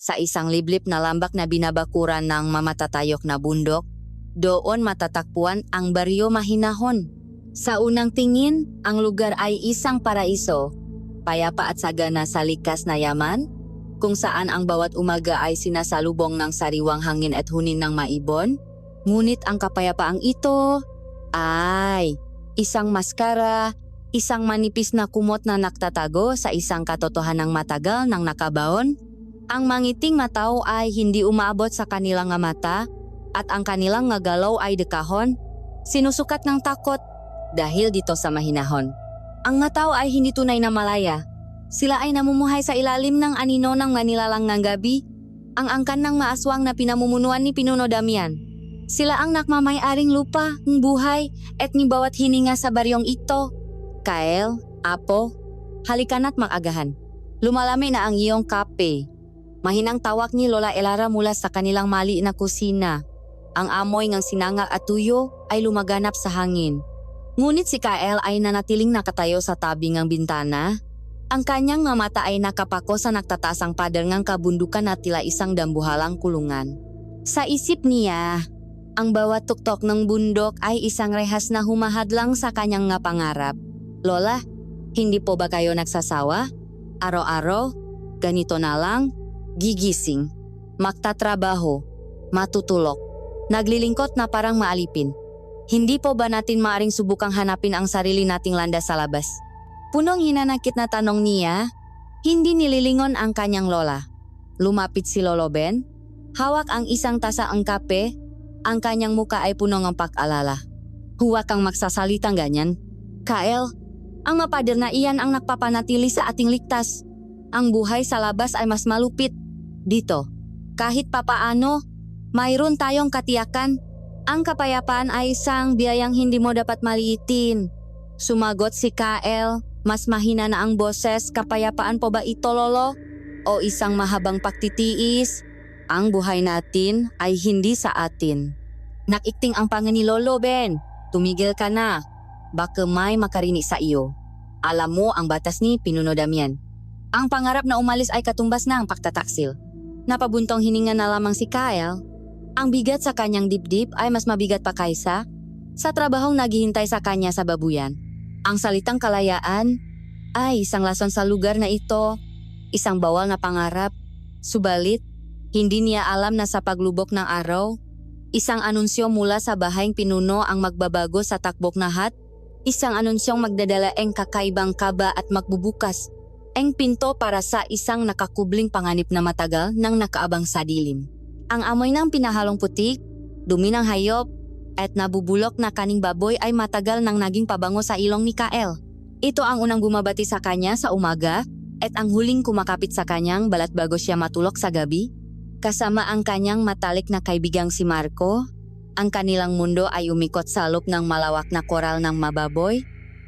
sa isang liblib na lambak na binabakuran ng mamatatayok na bundok. Doon matatakpuan ang baryo Mahinahon. Sa unang tingin, ang lugar ay isang paraiso, payapa at sagana sa likas na yaman, kung saan ang bawat umaga ay sinasalubong ng sariwang hangin at hunin ng maibon. Ngunit ang kapayapaang ito ay isang maskara, isang manipis na kumot na naktatago sa isang katotohanang matagal ng nakabaon. Ang mangiting mataw ay hindi umaabot sa kanilang nga mata at ang kanilang nga galaw ay dekahon, sinusukat ng takot dahil dito sa mahinahon. Ang nga tao ay hindi tunay na malaya. Sila ay namumuhay sa ilalim ng anino ng manilalang ng gabi, ang angkan ng maaswang na pinamumunuan ni Pinuno Damian. Sila ang nakmamay-aring lupa, ng buhay, at ni bawat hininga sa baryong ito. Kael, Apo, halika na't mag-agahan. Lumalami na ang iyong kape. Mahinang tawag ni Lola Elara mula sa kanilang mali na kusina. Ang amoy ng sinangag at tuyo ay lumaganap sa hangin. Ngunit si Kael ay nanatiling nakatayo sa tabi ng bintana. Ang kanyang mga mata ay nakapako sa nagtataasang pader ng kabundukan at tila isang dambuhalang kulungan. Sa isip niya, ang bawat tuktok ng bundok ay isang rehas na humahadlang sa kanyang nga pangarap. Lola, hindi po ba kayo nagsasawa? Araw-araw, ganito na lang, gigising, magtatrabaho, matutulog, naglilingkot na parang maalipin. Hindi po ba natin maaring subukang hanapin ang sarili nating landas sa labas? Punong hinanakit na tanong niya, hindi nililingon ang kanyang lola. Lumapit si Lolo Ben, hawak ang isang tasa ang kape, ang kanyang muka ay puno ng pag-alala. Huwag kang magsasalitang ganyan. Kael, ang mapader na iyan ang nagpapanatili sa ating ligtas. Ang buhay sa labas ay mas malupit. Dito, kahit papaano, mayroon tayong katiyakan. Ang kapayapaan ay isang biyayang hindi mo dapat maliitin. Sumagot si Kael, mas mahina na ang boses. Kapayapaan po ba ito, Lolo? O isang mahabang pagtitiis? Ang buhay natin ay hindi sa atin. Nakikting ang panga ni Lolo Ben. Tumigil ka na. Baka may makarinig sa iyo. Alam mo ang batas ni Pinuno Damian. Ang pangarap na umalis ay katumbas na ang pagtataksil. Napabuntong hininga na lamang si Kyle. Ang bigat sa kanyang dibdib ay mas mabigat pa kaysa sa trabahong naghihintay sa kanya sa babuyan. Ang salitang kalayaan ay isang lason sa lugar na ito, isang bawal na pangarap. Subalit, hindi niya alam na sa paglubok ng araw, isang anunsyo mula sa bahayng pinuno ang magbabago sa takbok na hat, isang anunsyong magdadala ang kakaibang kaba at magbubukas ang pinto para sa isang nakakubling panganib na matagal nang nakaabang sa dilim. Ang amoy ng pinahalong putik, dumi ng hayop, at nabubulok na kaning baboy ay matagal nang naging pabango sa ilong ni Kael. Ito ang unang bumabati sa kanya sa umaga at ang huling kumakapit sa kanyang balat bago siya matulog sa gabi. Kasama ang kanyang matalik na kaibigang si Marco, ang kanilang mundo ay umikot sa loob ng malawak na koral ng mababoy,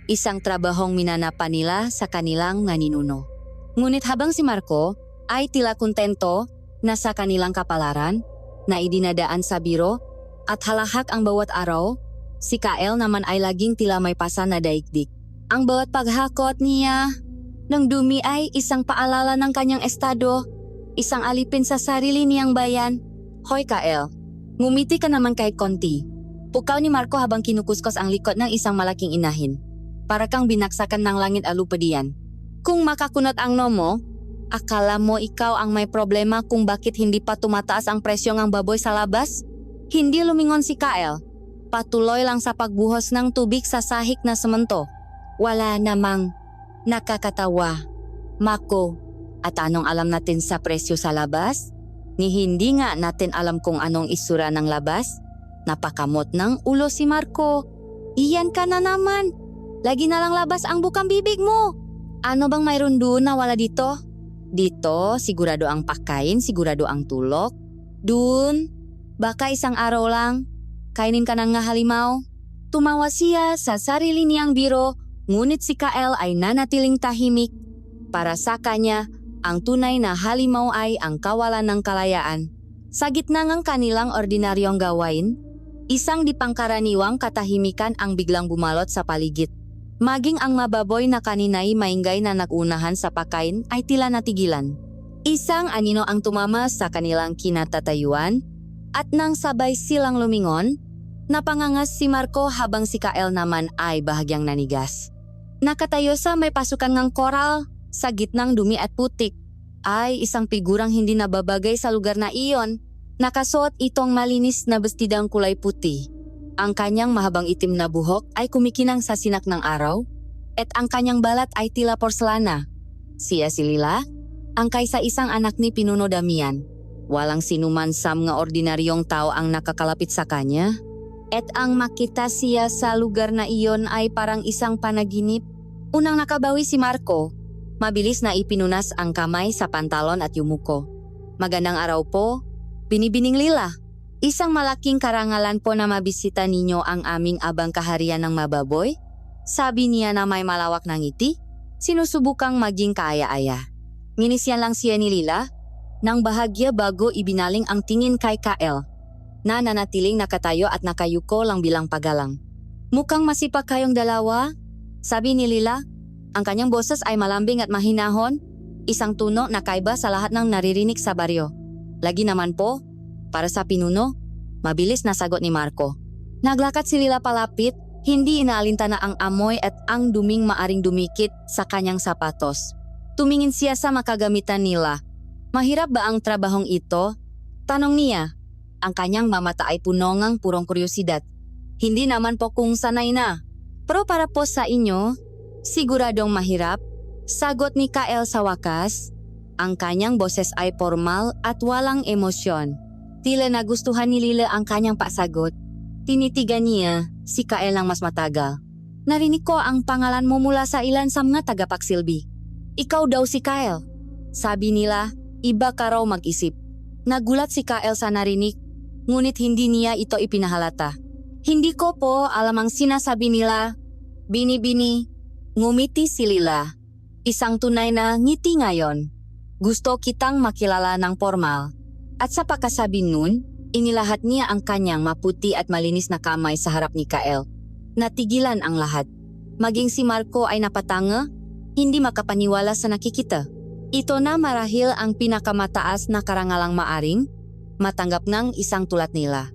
isang trabahong minanapan nila sa kanilang naninuno. Ngunit habang si Marco ay tila kontento na sa kanilang kapalaran na idinadaan sa biro at halahak ang bawat araw, si Kael naman ay laging tila may pasa na daigdig. Ang bawat paghakot niya ng dumi ay isang paalala ng kanyang estado, isang alipin sa sarili niyang bayan. Hoy Kael, ngumiti ka naman kahit konti. Pukaw ni Marco habang kinukuskos ang likod ng isang malaking inahin. Para kang binaksakan ng langit alupa diyan. Kung makakunot ang nomo, akala mo ikaw ang may problema kung bakit hindi pa tumataas ang presyo ng baboy sa labas? Hindi lumingon si Kael. Patuloy lang sa pagbuhos ng tubig sa sahig na semento. Wala namang nakakatawa. Mako, at anong alam natin sa presyo sa labas? Ni hindi nga natin alam kung anong isura ng labas? Napakamot ng ulo si Marco. Iyan ka na naman. Lagi na lang labas ang bukang bibig mo. Ano bang mayroon doon na wala dito? Dito, sigurado ang pagkain, sigurado ang tulog. Doon, baka isang araw lang, kainin ka ng nga halimaw. Tumawa siya sa sarili niyang biro, ngunit si Kael ay nanatiling tahimik. Para sa kanya, ang tunay na halimaw ay ang kawalan ng kalayaan. Sa gitna ng kanilang ordinaryong gawain, isang dipangkaraniwang katahimikan ang biglang bumalot sa paligid. Maging ang mababoy na kanina'y maingay na nagunahan sa pagkain ay tila natigilan. Isang anino ang tumama sa kanilang kinatatayuan at nang sabay silang lumingon, napangangas si Marco habang si Kael naman ay bahagyang nanigas. Nakatayo sa may pasukan ng koral sa gitnang dumi at putik ay isang figurang hindi nababagay sa lugar na iyon. Nakasuot itong malinis na bestidang kulay puti. Ang kanyang mahabang itim na buhok ay kumikinang sa sinak ng araw at ang kanyang balat ay tila porselana. Siya si Lila, ang kaisa-isang anak ni Pinuno Damian. Walang sinuman sam nga ordinaryong tao ang nakakalapit sa kanya. At ang makita siya sa lugar na iyon ay parang isang panaginip. Unang nakabawi si Marco, mabilis na ipinunas ang kamay sa pantalon at yumuko. Magandang araw po, Binibining Lila. Isang malaking karangalan po na mabisita ninyo ang aming abang kaharian ng mababoy. Sabi niya na may malawak na ngiti, sinusubukang maging kaaya-aya. Nginisyan lang siya ni Lila, nang bahagya bago ibinaling ang tingin kay Kael, na nanatiling nakatayo at nakayuko lang bilang pagalang. Mukhang masipag kayong dalawa, sabi ni Lila. Ang kanyang boses ay malambing at mahinahon, isang tuno na kaiba sa lahat ng naririnig sa baryo. Lagi naman po, para sa pinuno, mabilis na sagot ni Marco. Naglakad si Lila palapit, hindi inaalintana ang amoy at ang duming maaring dumikit sa kanyang sapatos. Tumingin siya sa makagamitan nila. Mahirap ba ang trabahong ito? Tanong niya. Ang kanyang mamata ay punongang purong kuryosidad. Hindi naman po kung sanay na. Pero para po sa inyo, siguradong mahirap, sagot ni Kael sa wakas. Ang kanyang boses ay formal at walang emosyon. Tila nagustuhan ni Lila ang kanyang pasagot. Tinitigan niya si Kael ng mas matagal. Narinig ko ang pangalan mo mula sa ilan sa mga tagapagsilbi. Ikaw daw si Kael. Sabi nila, iba ka raw mag-isip. Nagulat si Kael sa narinig, ngunit hindi niya ito ipinahalata. Hindi ko po alam ang sinasabi nila. Bini-bini, ngumiti si Lila. Isang tunay na ngiti ngayon. Gusto kitang makilala ng formal. At sa pagkasabi nun, inilahat niya ang kanyang maputi at malinis na kamay sa harap ni Kael. Natigilan ang lahat. Maging si Marco ay napatanga, hindi makapaniwala sa nakikita. Ito na marahil ang pinakamataas na karangalang maaring matanggap ng isang tulad nila.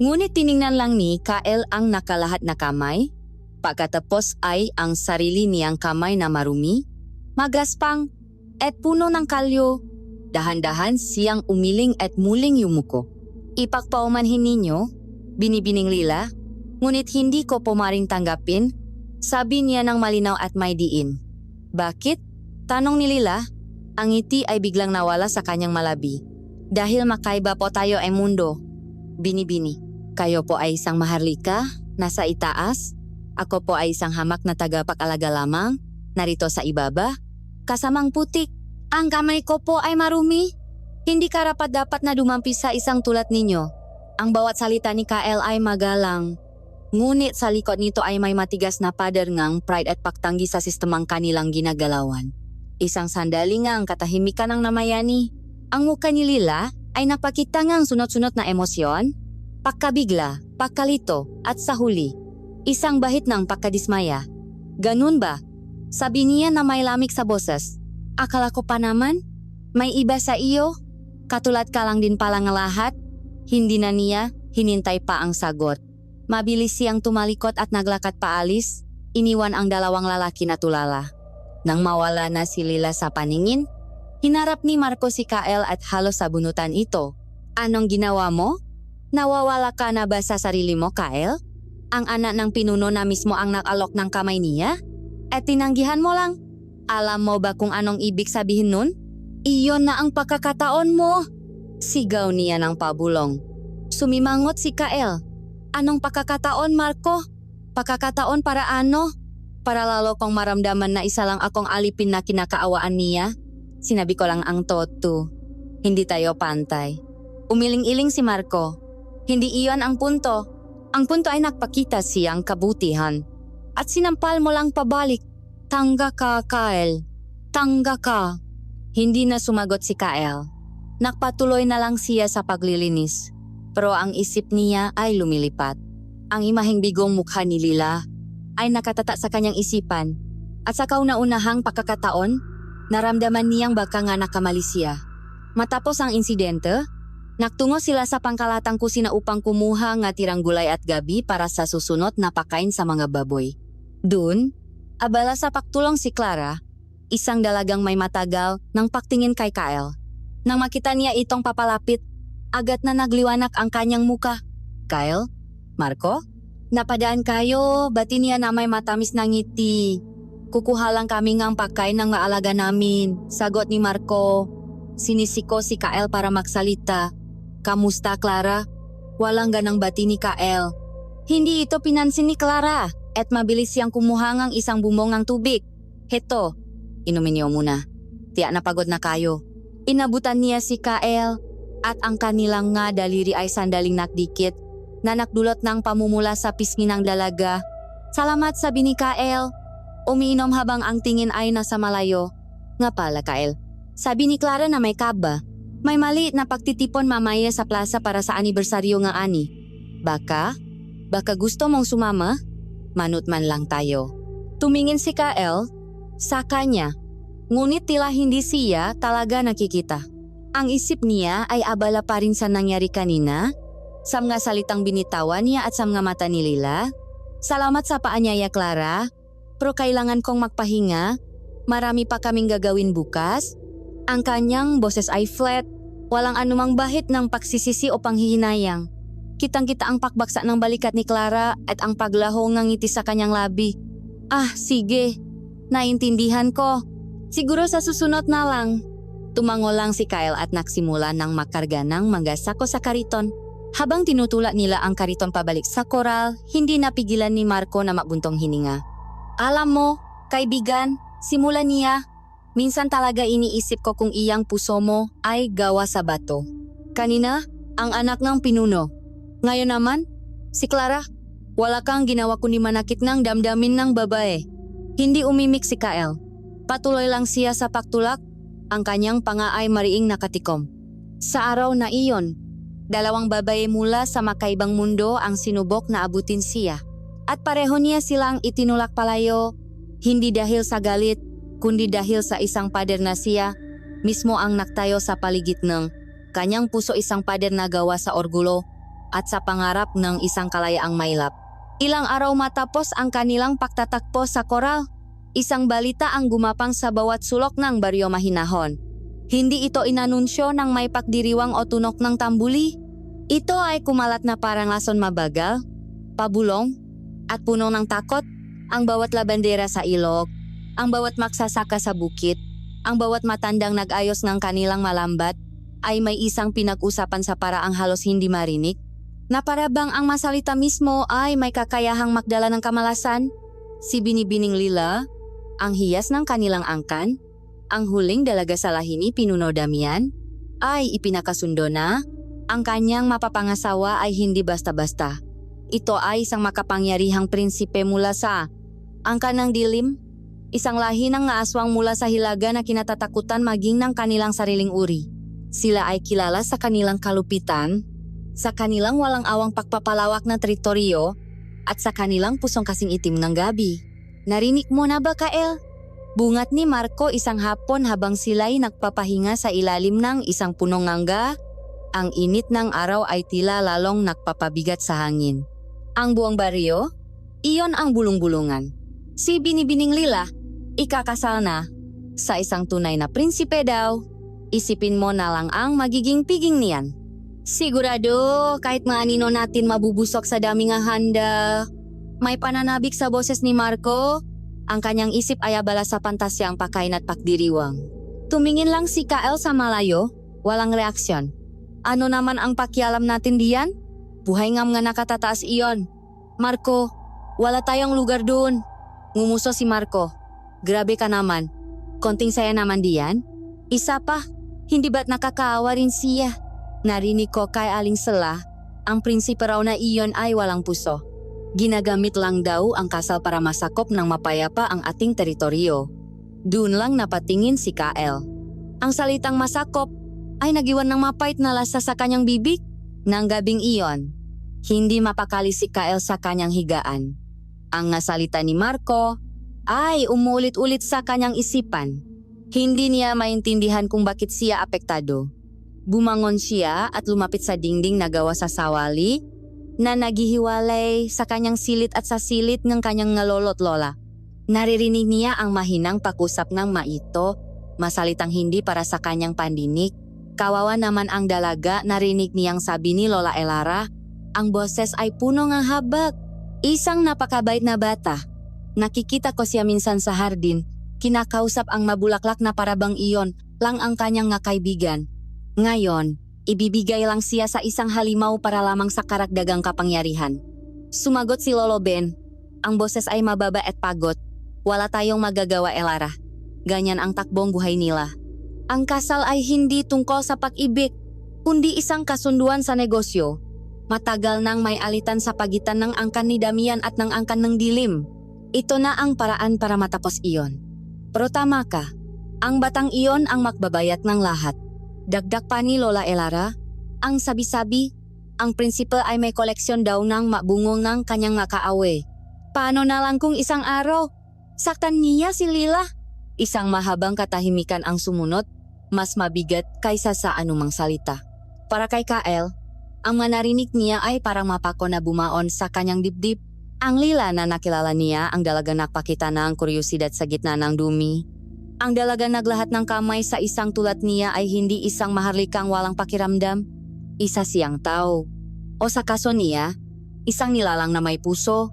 Ngunit tiningnan lang ni Kael ang nakalahat na kamay. Pagkatapos ay ang sarili niyang kamay na marumi, magaspang, at puno ng kalyo. Dahan-dahan siyang umiling at muling yumuko. Ipagpaumanhin ninyo, Binibining Lila, ngunit hindi ko pumaring tanggapin, sabi niya ng malinaw at may diin. Bakit? Tanong ni Lila. Ang ngiti ay biglang nawala sa kanyang malabi. Dahil makaiba po tayo ay mundo. Binibini, kayo po ay isang maharlika, nasa itaas. Ako po ay isang hamak na tagapag-alaga lamang, narito sa ibaba. Kasamang putik, ang kamay ko po ay marumi. Hindi karapat-dapat na dumampi sa isang tulad ninyo. Ang bawat salita ni Kael ay magalang. Ngunit sa likod nito ay may matigas na pader ngang pride at pagtanggi sa sistemang kanilang ginagalawan. Isang sandali nga ang katahimikan ng namayani. Ang mukha ni Lila ay napakita ngang sunod-sunod na emosyon, pagkabigla, pagkalito at sa huli, isang bahit ng pagkadismaya. Ganun ba? Sabi niya na may lamig sa boses. Akala ko pa naman, may iba sa iyo. Katulad ka lang din pala ng lahat. Hindi na niya hinintay pa ang sagot. Mabilis siyang tumalikot at naglakad paalis. Iniwan ang dalawang lalaki na tulala. Nang mawala na si Lila sa paningin, hinarap ni Marco si Kael at halos sabunutan ito. Anong ginawa mo? Nawawala ka na ba sa sarili mo, Kael? Ang anak ng pinuno na mismo ang nakalok ng kamay niya? At tinanggihan mo lang. Alam mo ba kung anong ibig sabihin nun? Iyon na ang pagkakataon mo. Sigaw niya ng pabulong. Sumimangot si Kael. Anong pagkakataon, Marco? Pagkakataon para ano? Para lalo kong maramdaman na isa lang akong alipin na kinakaawaan niya? Sinabi ko lang ang totoo. Hindi tayo pantay. Umiling-iling si Marco. Hindi iyon ang punto. Ang punto ay nagpakita siyang kabutihan. At sinampal mo lang pabalik. Tangga ka, Kael. Tangga ka. Hindi na sumagot si Kael. Nakpatuloy na lang siya sa paglilinis. Pero ang isip niya ay lumilipat. Ang imaheng bigong mukha ni Lila ay nakatata sa kanyang isipan. At sa kauna-unahang pagkakataon, naramdaman niyang baka nga nakamali siya. Matapos ang insidente, naktungo sila sa pangkalatang kusina upang kumuha nga tirang gulay at gabi para sa susunod na pakain sa mga baboy. Doon, abala sa paktulong si Clara, isang dalagang may matagal nang paktingin kay Kyle. Nang makita niya itong papalapit, agad na nagliwanak ang kanyang muka. Kyle? Marco? Napadaan kayo, bati niya na may matamis na ngiti. Kukuha lang kami ngang pagkain ng maalaga namin, sagot ni Marco. Sinisiko si Kyle para magsalita. Kamusta, Clara? Walang ganang bati ni Kyle. Hindi ito pinansin ni Clara at mabilis siyang kumuha ng isang bumbong ng tubig. Heto, inumin niyo muna. Tiyak na pagod na kayo. Inabutan niya si Kyle at ang kanilang nga daliri ay sandaling nakdikit na nakdulot ng pamumula sa pisngi ng dalaga. Salamat, sabi ni Kyle. Umiinom habang ang tingin ay nasa malayo. Nga pala, Kyle, sabi ni Clara na may kaba. May maliit na pagtitipon mamaya sa plaza para sa anibersaryo nga ani. Baka gusto mong sumama? Manut man lang tayo. Tumingin si Kyle sa kanya. Ngunit tila hindi siya talaga nakikita. Ang isip niya ay abala pa rin sa nangyari kanina. Sa mga salitang binitawan niya at sa mga mata ni Lila. Salamat sa paanyaya, Clara. Pero kailangan kong magpahinga. Marami pa kaming gagawin bukas. Ang kanyang boses ay flat. Walang anumang bahid ng pagsisisi o panghihinayang. Kitang-kita ang pakbaksa ng balikat ni Clara at ang paglaho ng ngiti sa kanyang labi. Ah, sige. Naintindihan ko. Siguro sa susunod na lang. Tumango lang si Kyle at nagsimula ng makarga ng mga sako sa kariton. Habang tinutulak nila ang kariton pabalik sa koral, hindi napigilan ni Marco na mabuntong hininga. Alam mo, kaibigan, simula niya, minsan talaga iniisip ko kung iyang puso mo ay gawa sa bato. Kanina, ang anak ng pinuno. Ngayon naman, si Clara, wala kang ginawa kundi manakit ng damdamin ng babae. Hindi umimik si Kyle. Patuloy lang siya sa pagtulak, ang kanyang panga ay mariing nakatikom. Sa araw na iyon, dalawang babae mula sa makaibang mundo ang sinubok na abutin siya. At pareho niya silang itinulak palayo, hindi dahil sa galit, kundi dahil sa isang pader na siya, mismo ang naktayo sa paligid ng kanyang puso, isang pader na gawa sa orgulo at sa pangarap ng isang kalayaang mailap. Ilang araw matapos ang kanilang pagtatakpo sa koral, isang balita ang gumapang sa bawat sulok ng Baryo Mahinahon. Hindi ito inanunsyo ng may pakdiriwang o tunok ng tambuli. Ito ay kumalat na parang lason mabagal, pabulong, at puno ng takot. Ang bawat labandera sa ilog, ang bawat magsasaka sa bukit, ang bawat matandang nag-ayos ng kanilang malambat ay may isang pinag-usapan sa paraang halos hindi marinig, na parabang ang masalita mismo ay may kakayahang magdala ng kamalasan. Si Binibining Lila, ang hiyas ng kanilang angkan, ang huling dalaga sa lahi ni Pinuno Damian, ay ipinakasundo na. Ang kanyang mapapangasawa ay hindi basta-basta. Ito ay isang makapangyarihang prinsipe mula sa angkan ng dilim, isang lahi ng aswang mula sa hilaga na kinatatakutan maging ng kanilang sariling uri. Sila ay kilala sa kanilang kalupitan, sa kanilang walang awang pagpapalawak na teritoryo, at sa kanilang pusong kasing itim ng gabi. Narinig mo na ba, Kyle? Bungat ni Marco isang hapon habang sila'y nagpapahinga sa ilalim ng isang punong ngangga. Ang init ng araw ay tila lalong nagpapabigat sa hangin. Ang buong baryo, iyon ang bulong-bulungan. Si Binibining Lila, ikakasal na sa isang tunay na prinsipe daw. Isipin mo na lang ang magiging piging niyan. Sigurado, kahit maanino natin mabubusok sa dami nga handa. May pananabik sa boses ni Marco. Ang kanyang isip ay abala sa pantasyang pakain at pakdiriwang. Tumingin lang si Kyle sa malayo, walang reaksyon. Ano naman ang pakialam natin diyan? Buhay nga mga nakatataas iyon. Marco, wala tayong lugar doon. Ngumuso si Marco. Grabe ka naman. Konting saya naman diyan. Isa pa, hindi ba't nakakaawa rin siya? Narinig ko kay Aling Sela, ang prinsipe raw na iyon ay walang puso. Ginagamit lang daw ang kasal para masakop ng mapayapa ang ating teritoryo. Doon lang napatingin si Kyle. Ang salitang masakop ay nagiwan ng mapait na lasa sa kanyang bibig. Nang gabing iyon, hindi mapakali si Kyle sa kanyang higaan. Ang nasalita ni Marco ay umulit-ulit sa kanyang isipan. Hindi niya maintindihan kung bakit siya apektado. Bumangon siya at lumapit sa dingding na gawa sa sawali na naghihiwalay sa kanyang silit at sa silit ng kanyang ngalolo't lola. Naririnig niya ang mahinang pakusap ng maito, masalitang hindi para sa kanyang pandinig. Kawawa naman ang dalaga, narinig niyang sabi ni Lola Elara. Ang boses ay puno ng habag. Isang napakabait na bata. Nakikita ko siya minsan sa hardin. Kinakausap ang mabulaklak na parabang iyon lang ang kanyang nga kaibigan. Ngayon, ibibigay lang siya sa isang halimaw para lamang sa karagdagang kapangyarihan. Sumagot si Lolo Ben. Ang boses ay mababa at pagod. Wala tayong magagawa, Elara. Ganyan ang takbong buhay nila. Ang kasal ay hindi tungkol sa pag-ibig, kundi isang kasunduan sa negosyo. Matagal nang may alitan sa pagitan ng angkan ni Damian at ng angkan ng dilim. Ito na ang paraan para matapos iyon. Pero tama ka, ang batang iyon ang magbabayat ng lahat. Dagdag pa ni Lola Elara, ang sabi-sabi, ang prinsipal ay may koleksyon daw ng mabungol ng kanyang makaawe. Paano na lang kung isang araw? Saktan niya si Lila. Isang mahabang katahimikan ang sumunod, mas mabigat kaysa sa anumang salita. Para kay Kael, ang manarinig niya ay parang mapako na bumaon sa kanyang dibdib. Ang Lila na nakilala niya ang dalaga nagpakita ng kuryosidad sa gitna ng dumi. Ang dalaga naglahat ng kamay sa isang tulad niya ay hindi isang maharlikang walang pakiramdam. Isa siyang tao. O sa kaso niya, isang nilalang na may puso,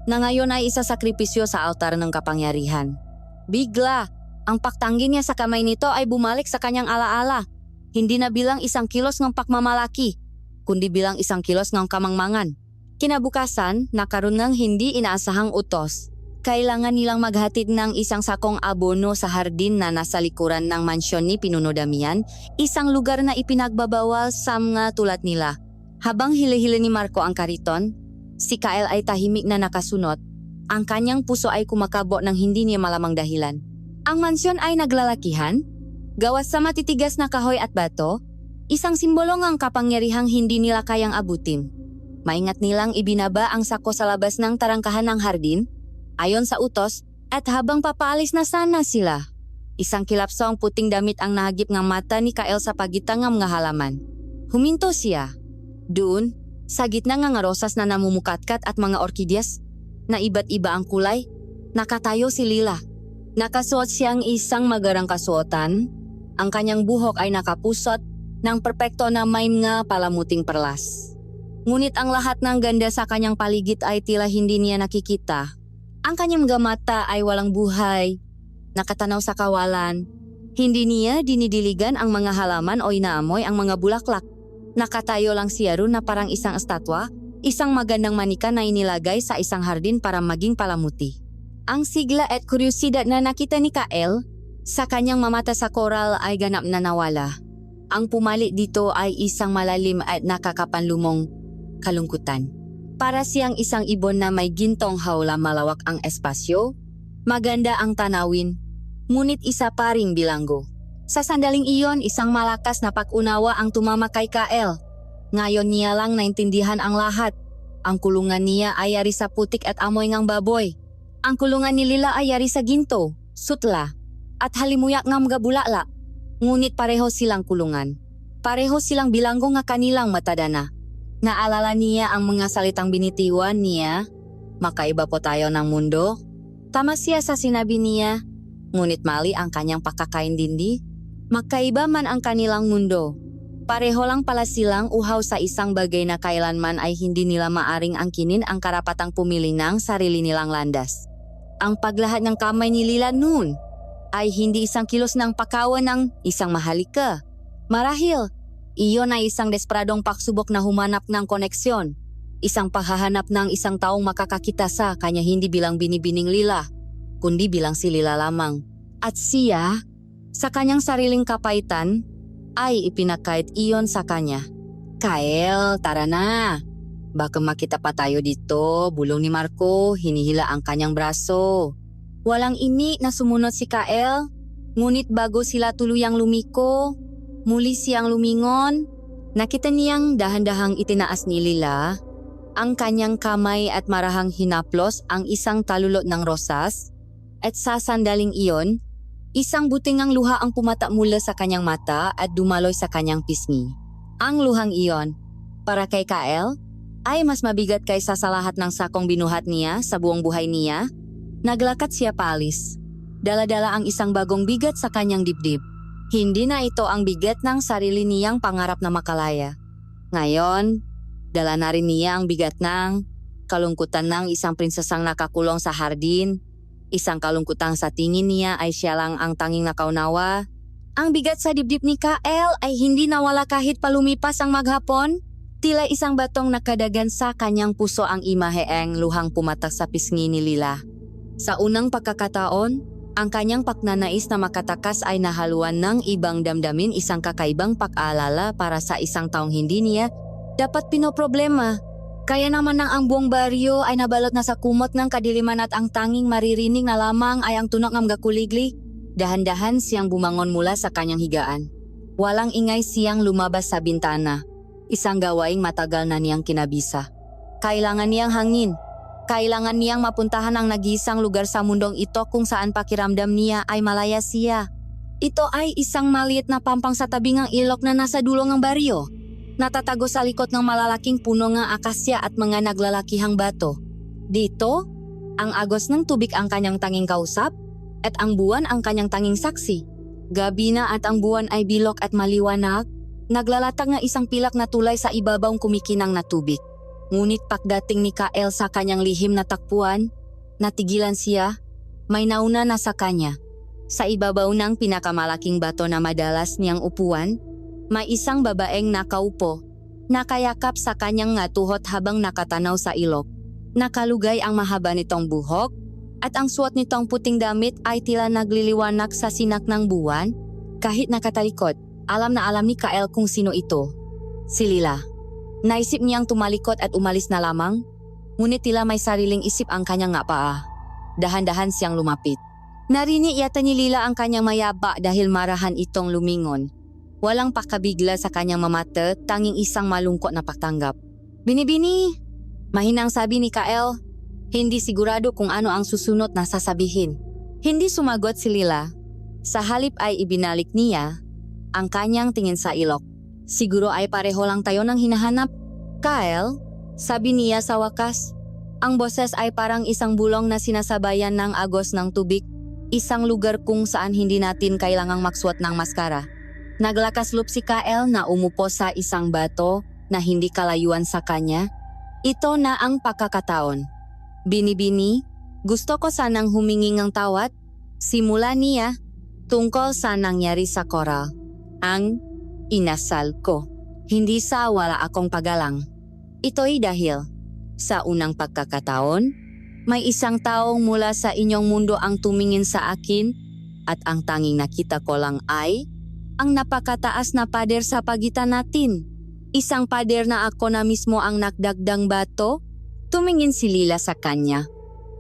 na ngayon ay isa sakripisyo sa altar ng kapangyarihan. Bigla, ang pagtanggi niya sa kamay nito ay bumalik sa kanyang alaala. Hindi na bilang isang kilos ng pakmamalaki, kundi bilang isang kilos ng kamangmangan. Kinabukasan, nakaroon ng hindi inaasahang utos. Kailangan nilang maghatid ng isang sakong abono sa hardin na nasa likuran ng mansyon ni Pinuno Damian, isang lugar na ipinagbabawal sa mga tulad nila. Habang hili-hili ni Marco ang kariton, si Kael ay tahimik na nakasunot. Ang kanyang puso ay kumakabo ng hindi niya malamang dahilan. Ang mansyon ay naglalakihan, gawa sa matitigas na kahoy at bato, isang simbolo ng kapangyarihang hindi nila kayang abutin. Maingat nilang ibinaba ang sako sa labas ng tarangkahan ng hardin, ayon sa utos, at habang papaalis na sana sila. Isang kilapso ang puting damit ang nahagip ng mata ni Kael sa pagitan ng mga halaman. Huminto siya. Doon, sa gitna ng rosas na namumukatkat at mga orkidyas, na iba't iba ang kulay, nakatayo si Lila. Nakasuot siyang isang magarang kasuotan. Ang kanyang buhok ay nakapusot ng perpekto na may mga palamuting perlas. Ngunit ang lahat ng ganda sa kanyang paligid ay tila hindi niya nakikita. Ang kanyang mga mata ay walang buhay, nakatanaw sa kawalan. Hindi niya dinidiligan ang mga halaman o inaamoy ang mga bulaklak. Nakatayo lang siya roon na parang isang estatwa, isang magandang manika na inilagay sa isang hardin para maging palamuti. Ang sigla at kuryosidad na nakita ni Kael sa kanyang mamata sa koral ay ganap na nawala. Ang pumalit dito ay isang malalim at nakakapanlumong kalungkutan. Para siyang isang ibon na may gintong hawla, malawak ang espasyo, maganda ang tanawin, ngunit isa pa ring bilanggo. Sa sandaling iyon, isang malakas na pag-unawa ang tumama kay Kael. Ngayon niya lang naintindihan ang lahat. Ang kulungan niya ay yari sa putik at amoy ng baboy. Ang kulungan ni Lila ay yari sa ginto, sutla, at halimuyak ng mga bulala. Ngunit pareho silang kulungan. Pareho silang bilanggo nga kanilang matadana. Naalala niya ang mga salitang binitiwan niya. Makaiba po tayo ng mundo. Tama siya sa sinabi niya. Ngunit mali ang kanyang pakakaintindi. Magkaiba man ang kanilang mundo. Pareho lang pala silang uhaw sa isang bagay na kailanman ay hindi nila maaring angkinin ang karapatang pumili ng sarili nilang landas. Ang paglahat ng kamay ni Lila noon ay hindi isang kilos ng pakawan ng isang mahalika. Marahil, iyon ay isang desperadong pagsubok na humanap ng koneksyon. Isang paghahanap ng isang taong makakakita sa kanya hindi bilang binibining Lila, kundi bilang si Lila lamang. At siya, sa kanyang sariling kapaitan, ay ipinakait iyon sa kanya. Kael, tara na. Baka makita pa tayo dito, bulong ni Marco, hinihila ang kanyang braso. Walang imi na sumunod si Kael, ngunit bago sila tuluyang lumiko, muli siyang lumingon. Nakita niyang dahan-dahang itinaas ni Lila ang kanyang kamay at marahang hinaplos ang isang talulot ng rosas, at sa sandaling iyon, Isang butingang luha ang pumata mula sa kanyang mata at dumaloy sa kanyang pisngi. Ang luhang iyon, para kay Kael, ay mas mabigat kaysa sa lahat ng sakong binuhat niya sa buong buhay niya. Naglakad siya paalis. Dala-dala ang isang bagong bigat sa kanyang dibdib. Hindi na ito ang bigat ng sarili niyang pangarap na makalaya. Ngayon, dala na rin niya ang bigat ng kalungkutan ng isang prinsesang nakakulong sa hardin. Isang kalungkutang sa tingin niya ay siya lang ang tanging nakaunawa. Ang bigat sa dibdib ni Kael ay hindi nawala kahit palumipas ang maghapon. Tila isang batong nakadagan sa kanyang puso ang imaheeng luhang pumatak sa pisngi ni Lila. Sa unang pagkakataon, ang kanyang pagnanais na makatakas ay nahaluan ng ibang damdamin, isang kakaibang pag-aalala para sa isang taong hindi niya dapat pinoproblema. Kaya naman nang ang buong baryo ay nabalot na sa kumot ng kadiliman at ang tanging maririnig na lamang ay ang tunog ng gakuligli, dahan-dahan siyang bumangon mula sa kanyang higaan. Walang ingay siyang lumabas sa bintana. Isang gawaing matagal na niyang kinabisa. Kailangan niyang hangin. Kailangan niyang mapuntahan ang nag-iisang lugar sa mundong ito kung saan pakiramdam niya ay malaya siya. Ito ay isang maliit na pampang sa tabing ng ilog na nasa dulo ng baryo. Natatago sa likod ng malalaking puno ng akasya at mga naglalakihang bato. Dito, ang agos ng tubig ang kanyang tanging kausap at ang buwan ang kanyang tanging saksi. Gabi na at ang buwan ay bilog at maliwanag, naglalatag na isang pilak na tulay sa ibabawng kumikinang na tubig. Ngunit pagdating ni Kael sa kanyang lihim na takbuhan, natigilan siya, may nauna na sa kanya. Sa ibabaw ng pinakamalaking bato na madalas niyang upuan, may isang babaeng nakaupo, nakayakap sa kanyang ngatuhot habang nakatanaw sa ilog. Nakalugay ang mahaba nitong buhok, at ang suot nitong puting damit ay tila nagliliwanag sa sinak ng buwan. Kahit nakatalikod, alam na alam ni Kael kung sino ito. Si Lila. Naisip niyang tumalikod at umalis na lamang, ngunit tila may sariling isip ang kanyang nga paa. Dahan-dahan siyang lumapit. Narinig yata ni Lila ang kanyang mayaba dahil marahan itong lumingon. Walang pakabigla sa kanyang mamata, tanging isang malungkot na pagtanggap. "Binibini!" Mahinang sabi ni Kael, hindi sigurado kung ano ang susunod na sasabihin. Hindi sumagot si Lila. Sa halip ay ibinalik niya ang kanyang tingin sa ilog. "Siguro ay pareho lang tayo ng hinahanap, Kael," sabi niya sa wakas. Ang boses ay parang isang bulong na sinasabayan ng agos ng tubig, isang lugar kung saan hindi natin kailangang magsuot ng maskara. Naglakaslop si Kael na umupo sa isang bato na hindi kalayuan sa kanya. Ito na ang pagkakataon. "Binibini, gusto ko sanang humingi ng tawad," simula niya, "tungkol sa nangyari sa koral. Ang inasal ko. Hindi sa wala akong pagalang. Ito'y dahil sa unang pagkakataon, may isang taong mula sa inyong mundo ang tumingin sa akin at ang tanging nakita ko lang ay ang napakataas na pader sa pagitan natin. Isang pader na ako na mismo ang nakdagdang bato." Tumingin si Lila sa kanya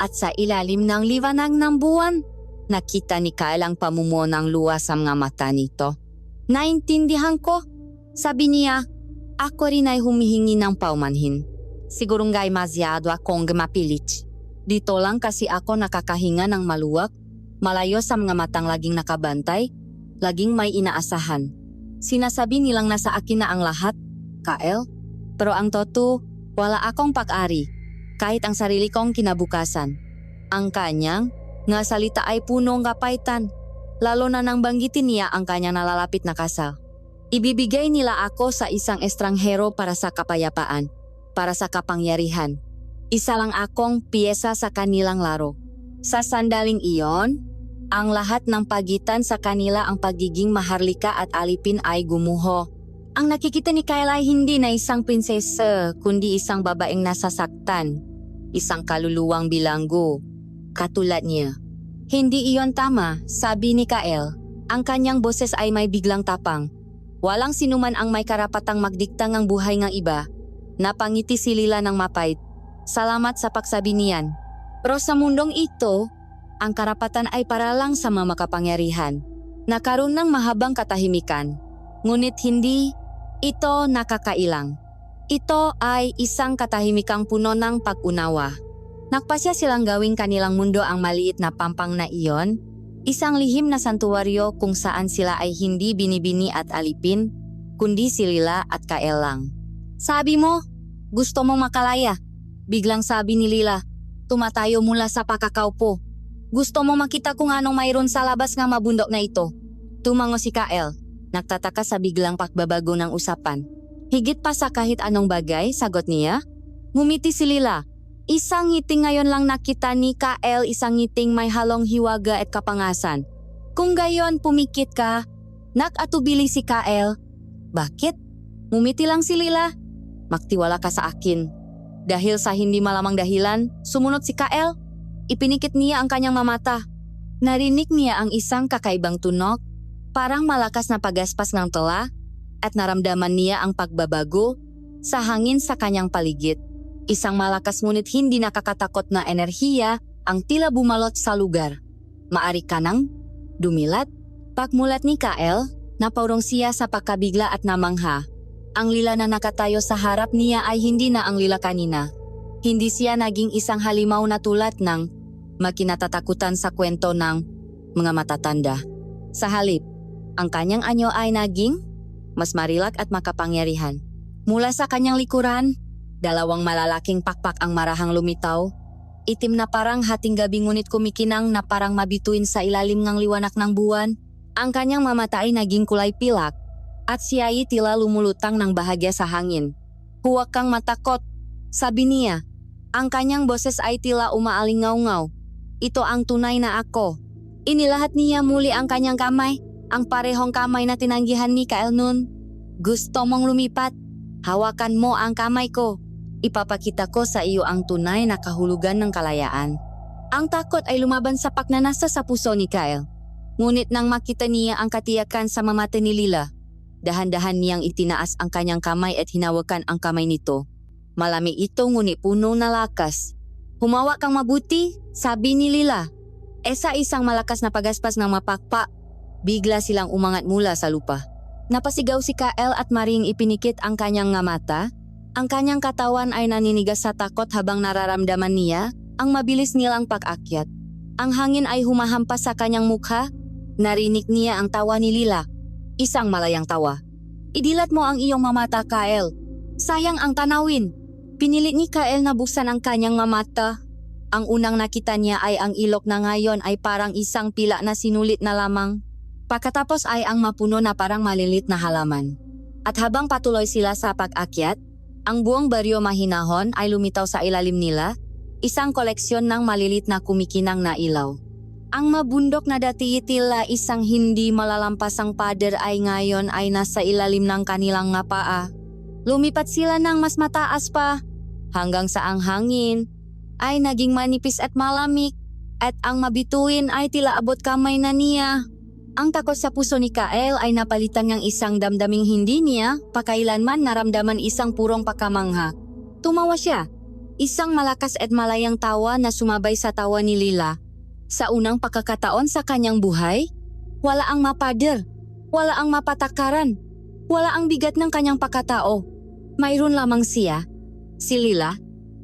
at sa ilalim ng liwanag ng buwan, nakita ni Kael ang pamumuo ng luha sa mga mata nito. "Naintindihan ko," sabi niya. "Ako rin ay humihingi ng paumanhin. Sigurong gay masyado akong mapilit. Dito lang kasi ako nakakahinga ng maluwag, malayo sa mga matang laging nakabantay, laging may inaasahan. Sinasabi nilang nasa akin na ang lahat, Kael. Pero ang totoo, wala akong pag-ari, kahit ang sarili kong kinabukasan. Ang kanyang nga salita ay punong kapaitan, lalo na nang banggitin niya ang kanyang nalalapit na kasal. Ibibigay nila ako sa isang estranghero para sa kapayapaan, para sa kapangyarihan. Isa lang akong piyesa sa kanilang laro. Sa sandaling iyon, ang lahat ng pagitan sa kanila, ang pagiging maharlika at alipin ay gumuho. Ang nakikita ni Kael ay hindi na isang prinsesa, kundi isang babaeng nasasaktan. Isang kaluluwang bilanggo, katulad niya. "Hindi iyon tama," sabi ni Kael. Ang kanyang boses ay may biglang tapang. Walang sinuman ang may karapatang magdikta ng buhay ng iba. Napangiti si Lila ng mapait. "Salamat sa pagsabi niyan. Pero sa mundong ito, ang karapatan ay para lang sa mga makapangyarihan." Nakaroon ng mahabang katahimikan. Ngunit hindi ito nakakailang. Ito ay isang katahimikang puno ng pag-unawa. Nagpasya silang gawing kanilang mundo ang maliit na pampang na iyon, Isang lihim na santuwaryo kung saan sila ay hindi binibini at alipin, kundi si Lila at Kael lang. Sabi mo, gusto mong makalaya. Biglang sabi ni Lila, tumatayo mula sa pakakaupo. Gusto mong makita kung anong mayroon sa labas ng mabundok na ito. Tumango si Kael, nagtataka sa biglang pagbabago ng usapan. Higit pa sa kahit anong bagay, sagot niya. Ngumiti si Lila. Isang ngiting ngayon lang nakita ni Kael, isang ngiting may halong hiwaga at kapangasan. Kung gayon pumikit ka, nag-atubili si Kael. Bakit? Ngumiti lang si Lila. Magtiwala ka sa akin. Dahil sa hindi malamang dahilan, sumunod si Kael. Ipinikit niya ang kanyang mamata. Narinig niya ang isang kakaibang tunog, parang malakas na pagaspas ng tela, at naramdaman niya ang pagbabago sa hangin sa kanyang paligid. Isang malakas ngunit hindi nakakatakot na enerhiya ang tila bumalot sa lugar. Maari ka nang dumilat. Pagmulat ni Kael, napaurong siya sa pagkabigla at namangha. Ang Lila na nakatayo sa harap niya ay hindi na ang Lila kanina. Hindi siya naging isang halimaw na tulad ng makinatatakutan sa kwento ng mga matatanda. Sa halip, ang kanyang anyo ay naging mas marilak at makapangyarihan. Mula sa kanyang likuran, dalawang malalaking pakpak ang marahang lumitaw. Itim na parang hating gabi ngunit kumikinang na parang mabituin sa ilalim ng liwanag ng buwan. Ang kanyang mamata ay naging kulay pilak at siya ay tila lumulutang ng bahagya sa hangin. Huwag kang matakot, sabi niya. Ang kanyang boses ay tila umaalingaw-ngaw. Ito ang tunay na ako. Inilahat niya muli ang kanyang kamay, ang parehong kamay na tinanggihan ni Kael noon. Gusto mong lumipat? Hawakan mo ang kamay ko. Ipapakita ko sa iyo ang tunay na kahulugan ng kalayaan. Ang takot ay lumaban sa pagnanasa sa puso ni Kael. Ngunit nang makita niya ang katiyakan sa mamata ni Lila, dahan-dahan niyang itinaas ang kanyang kamay at hinawakan ang kamay nito. Malami ito ngunit puno na lakas. Humawak kang mabuti, sabi ni Lila. Sa isang malakas na pagaspas ng mapakpa, bigla silang umangat mula sa lupa. Napasigaw si Kael at maring ipinikit ang kanyang nga mata. Ang kanyang katawan ay naninigas sa takot habang nararamdaman niya ang mabilis nilang pag-akyat. Ang hangin ay humahampas sa kanyang mukha. Narinig niya ang tawa ni Lila. Isang malayang tawa. Idilat mo ang iyong mamata, Kael. Sayang ang tanawin. Pinilit ni Kael na buksan ang kanyang mamata. Ang unang nakita niya ay ang ilok na ngayon ay parang isang pila na sinulit na lamang. Pagkatapos ay ang mapuno na parang malilit na halaman. At habang patuloy sila sa pag-akyat, ang buong baryo mahinahon ay lumitaw sa ilalim nila, isang koleksyon ng malilit na kumikinang na ilaw. Ang mabundok na dati tila isang hindi malalampasang pader ay ngayon ay nasa ilalim ng kanilang nga paa. Lumipat sila ng mas mataas pa, hanggang sa ang hangin ay naging manipis at malamig, at ang mabituin ay tila abot kamay na niya. Ang takot sa puso ni Kael ay napalitan ng isang damdaming hindi niya pakailanman naramdaman, isang purong pakamangha. Tumawa siya, isang malakas at malayang tawa na sumabay sa tawa ni Lila. Sa unang pagkakataon sa kanyang buhay, wala ang mapader, wala ang mapatakaran, wala ang bigat ng kanyang pagkatao. Mayroon lamang siya, si Lila,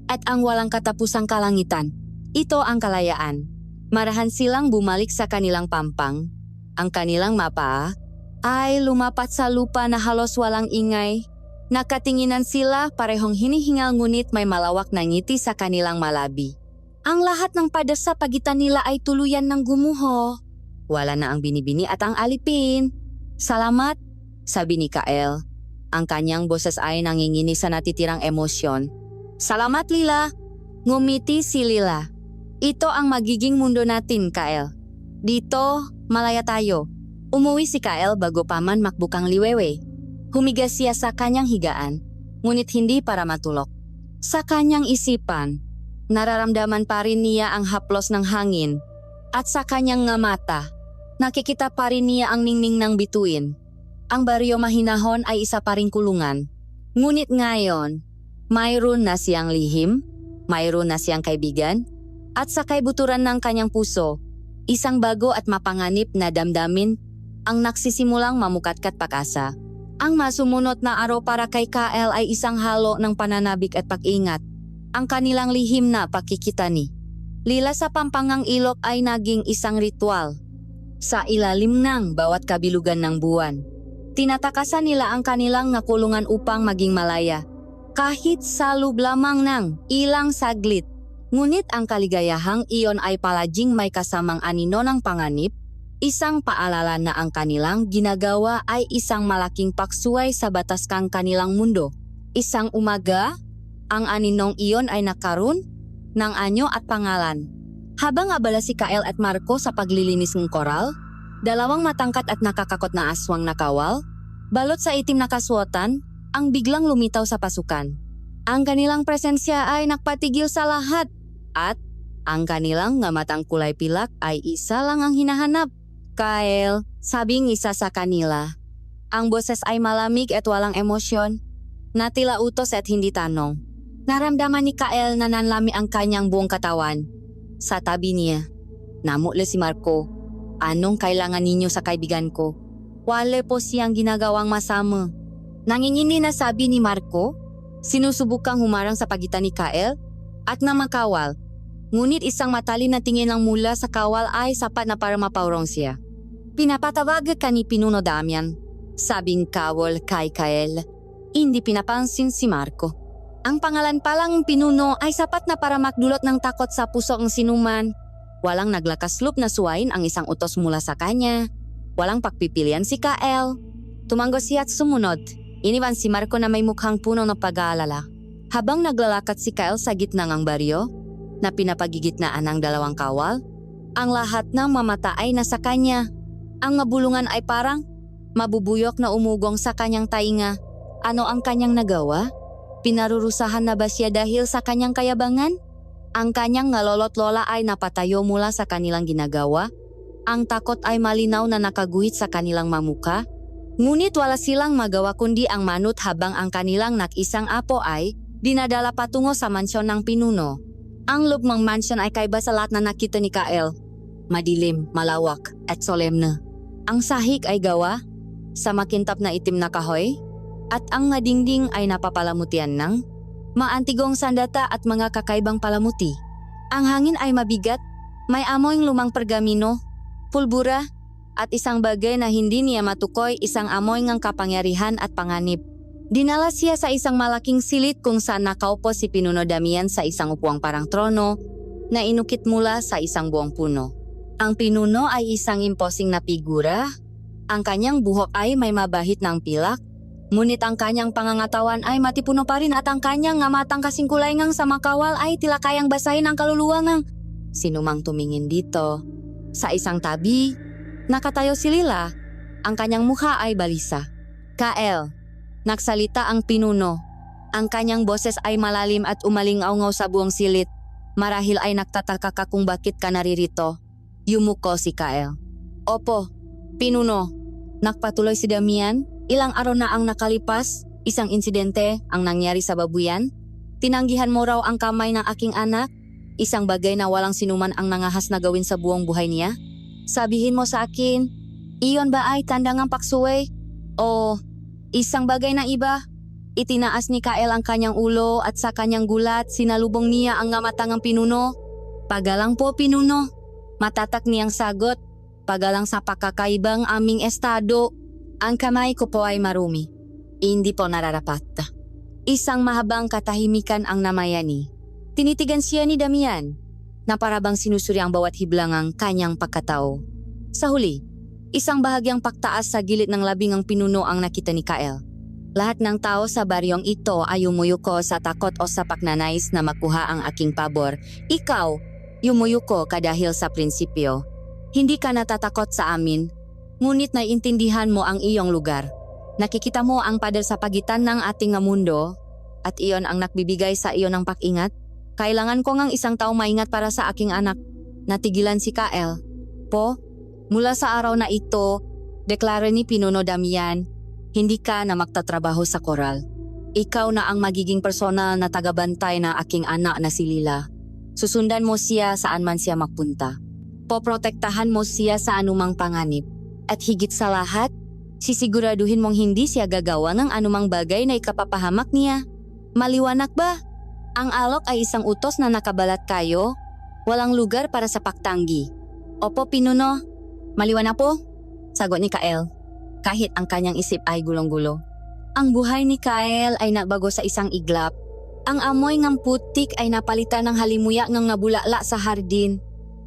at ang walang katapusang kalangitan. Ito ang kalayaan. Marahan silang bumalik sa kanilang pampang. Ang kanilang mapa ay lumapat sa lupa na halos walang ingay. Nakatinginan sila, parehong hinihingal ngunit may malawak na ngiti sa kanilang malabi. Ang lahat ng pader sa pagitan nila ay tuluyan ng gumuho. Wala na ang binibini at ang alipin. Salamat, sabi ni Kael. Ang kanyang boses ay nanginginig sa natitirang emosyon. Salamat, Lila. Ngumiti si Lila. Ito ang magiging mundo natin, Kael. Dito, malaya tayo. Umuwi si Kael bago pa man makbukang liwewe. Humigas siya sa kanyang higaan, ngunit hindi para matulog. Sa kanyang isipan, nararamdaman pa rin niya ang haplos ng hangin. At sa kanyang nga mata, nakikita pa rin niya ang ningning ng bituin. Ang baryo mahinahon ay isa pa ring kulungan. Ngunit ngayon, mayroon na siyang lihim, mayroon na siyang kaibigan, at sa kaibuturan ng kanyang puso, isang bago at mapanganib na damdamin ang nagsisimulang mamukatkat pag-asa. Ang masumunod na araw para kay Kael ay isang halo ng pananabik at pag-ingat. Ang kanilang lihim na pakikitani. Lila sa pampangang ilok ay naging isang ritual. sa ilalim ng bawat kabilugan ng buwan. Tinatakasan nila ang kanilang nakulungan upang maging malaya. Kahit sa loob lamang ng ilang saglit. Ngunit ang kaligayahang iyon ay palaging may kasamang anino ng panganib, isang paalala na ang kanilang ginagawa ay isang malaking paksuway sa batas kang kanilang mundo. Isang umaga, ang aninong iyon ay nakaroon ng anyo at pangalan. Habang abala si Kyle at Marco sa paglilinis ng koral, dalawang matangkat at nakakakot na aswang nakawal, balot sa itim na kasuotan, ang biglang lumitaw sa pasukan. Ang kanilang presensya ay nagpatigil sa lahat at ang kanilang nga matang kulay pilak ay isa lang ang hinahanap. Kyle, sabing isa sa kanila. Ang boses ay malamig at walang emosyon, na tila utos at hindi tanong. Naramdaman ni Kyle na nanlami ang kanyang buong katawan. Sa tabi niya, namula si Marco. Anong kailangan ninyo sa kaibigan ko? Wala po siyang ginagawang masama. Nangingini na sabi ni Marco, sinusubukang humarang sa pagitan ni Kyle at na makawal. Ngunit isang matalin na tingin lang mula sa kawal ay sapat na para mapaurong siya. Pinapatawag ka ni Pinuno Damian, sabing kawal kay Kyle. Hindi pinapansin si Marco. Ang pangalan palang Pinuno ay sapat na para makdulot ng takot sa puso ng sinuman. Walang naglakaslop na suwain ang isang utos mula sa kanya. Walang pagpipilian si Kyle. Tumango siya at sumunod. Iniwan si Marco na may mukhang puno ng pag-aalala. Habang naglalakad si Kyle sa gitna ng baryo, na pinapagigitnaan ng dalawang kawal, ang lahat ng mamata ay nasa kanya. Ang mabulungan ay parang mabubuyok na umugong sa kanyang tainga. Ano ang kanyang nagawa? Pinarurusahan na ba siya dahil sa kanyang kayabangan? Ang kanyang ngalolot lola ay napatayo mula sa kanilang ginagawa. Ang takot ay malinaw na nakaguhit sa kanilang mamuka. Ngunit wala silang magawa kundi ang manut habang ang kanilang nakisang apo ay dinadala patungo sa mansyon ng Pinuno. Ang lubmang mansyon ay kaiba sa lahat na nakita ni Kyle. Madilim, malawak, at solemne. Ang sahig ay gawa sa makintap na itim na kahoy at ang nga dingding ay napapalamutian ng maantigong sandata at mga kakaibang palamuti. Ang hangin ay mabigat, may amoy lumang pergamino, pulbura, at isang bagay na hindi niya matukoy, isang amoy ng kapangyarihan at panganib. Dinala siya sa isang malaking silid kung saan nakaupo si Pinuno Damian sa isang upuang parang trono na inukit mula sa isang buong puno. Ang pinuno ay isang imposing na figura. Ang kanyang buhok ay may mabahit ng pilak, ngunit ang kanyang pangangatawan ay matipuno pa rin at ang kanyang nga matang kasing kulay ngang sa makawal ay tila kayang basahin ang kaluluwa ng sinumang tumingin dito. Sa isang tabi, nakatayo si Lila. Ang kanyang mukha ay balisa. Kyle, nagsalita ang pinuno. Ang kanyang boses ay malalim at umalingaw sa buong silid. Marahil ay nagtataka ka kung bakit ka naririto. Yumuko si Kyle. Opo, pinuno. Nagpatuloy si Damian. Ilang araw na ang nakalipas, isang insidente ang nangyari sa babuyan. Tinanggihan mo raw ang kamay ng aking anak. Isang bagay na walang sinuman ang nangahas na gawin sa buong buhay niya. Sabihin mo sa akin, iyon ba ay tanda ng paksuway? O isang bagay na iba? Itinaas ni Kyle ang kanyang ulo at sa kanyang gulat sinalubong niya ang ngamatangang pinuno. Pagalang po pinuno. Matatak niyang sagot. Pagalang sa pakakaibang aming estado. Ang kamay ko po ay marumi. Hindi po nararapat. Isang mahabang katahimikan ang namayani. Tinitigan siya ni Damian na parabang sinusuri ang bawat hiblangang kanyang pagkatao. Sa huli, isang bahagyang pagtaas sa gilid ng labing ang pinuno ang nakita ni Kyle. Lahat ng tao sa baryong ito ay umuyuko sa takot o sa pagnanais na makuha ang aking pabor. Ikaw, umuyuko ka dahil sa prinsipyo. Hindi ka natatakot sa amin, ngunit naiintindihan mo ang iyong lugar. Nakikita mo ang pader sa pagitan ng ating mundo at iyon ang nagbibigay sa iyo ng pag-ingat. Kailangan ko ngang isang tao maingat para sa aking anak. Natigilan si Kyle. Po, mula sa araw na ito, deklara ni Pinuno Damian, hindi ka na magtatrabaho sa koral. Ikaw na ang magiging personal na tagabantay ng aking anak na si Lila. Susundan mo siya saan man siya magpunta. Poprotektahan mo siya sa anumang panganib. At higit sa lahat, sisiguraduhin mong hindi siya gagawa ng anumang bagay na ikapapahamak niya. Maliwanag ba? Ang alok ay isang utos na nakabalat kayo. Walang lugar para sa pagtanggi. Opo, Pinuno. Maliwan na po, sagot ni Kael. Kahit ang kanyang isip ay gulong-gulo. Ang buhay ni Kael ay nagbago sa isang iglap. Ang amoy ng putik ay napalitan ng halimuyak ng nabulala sa hardin.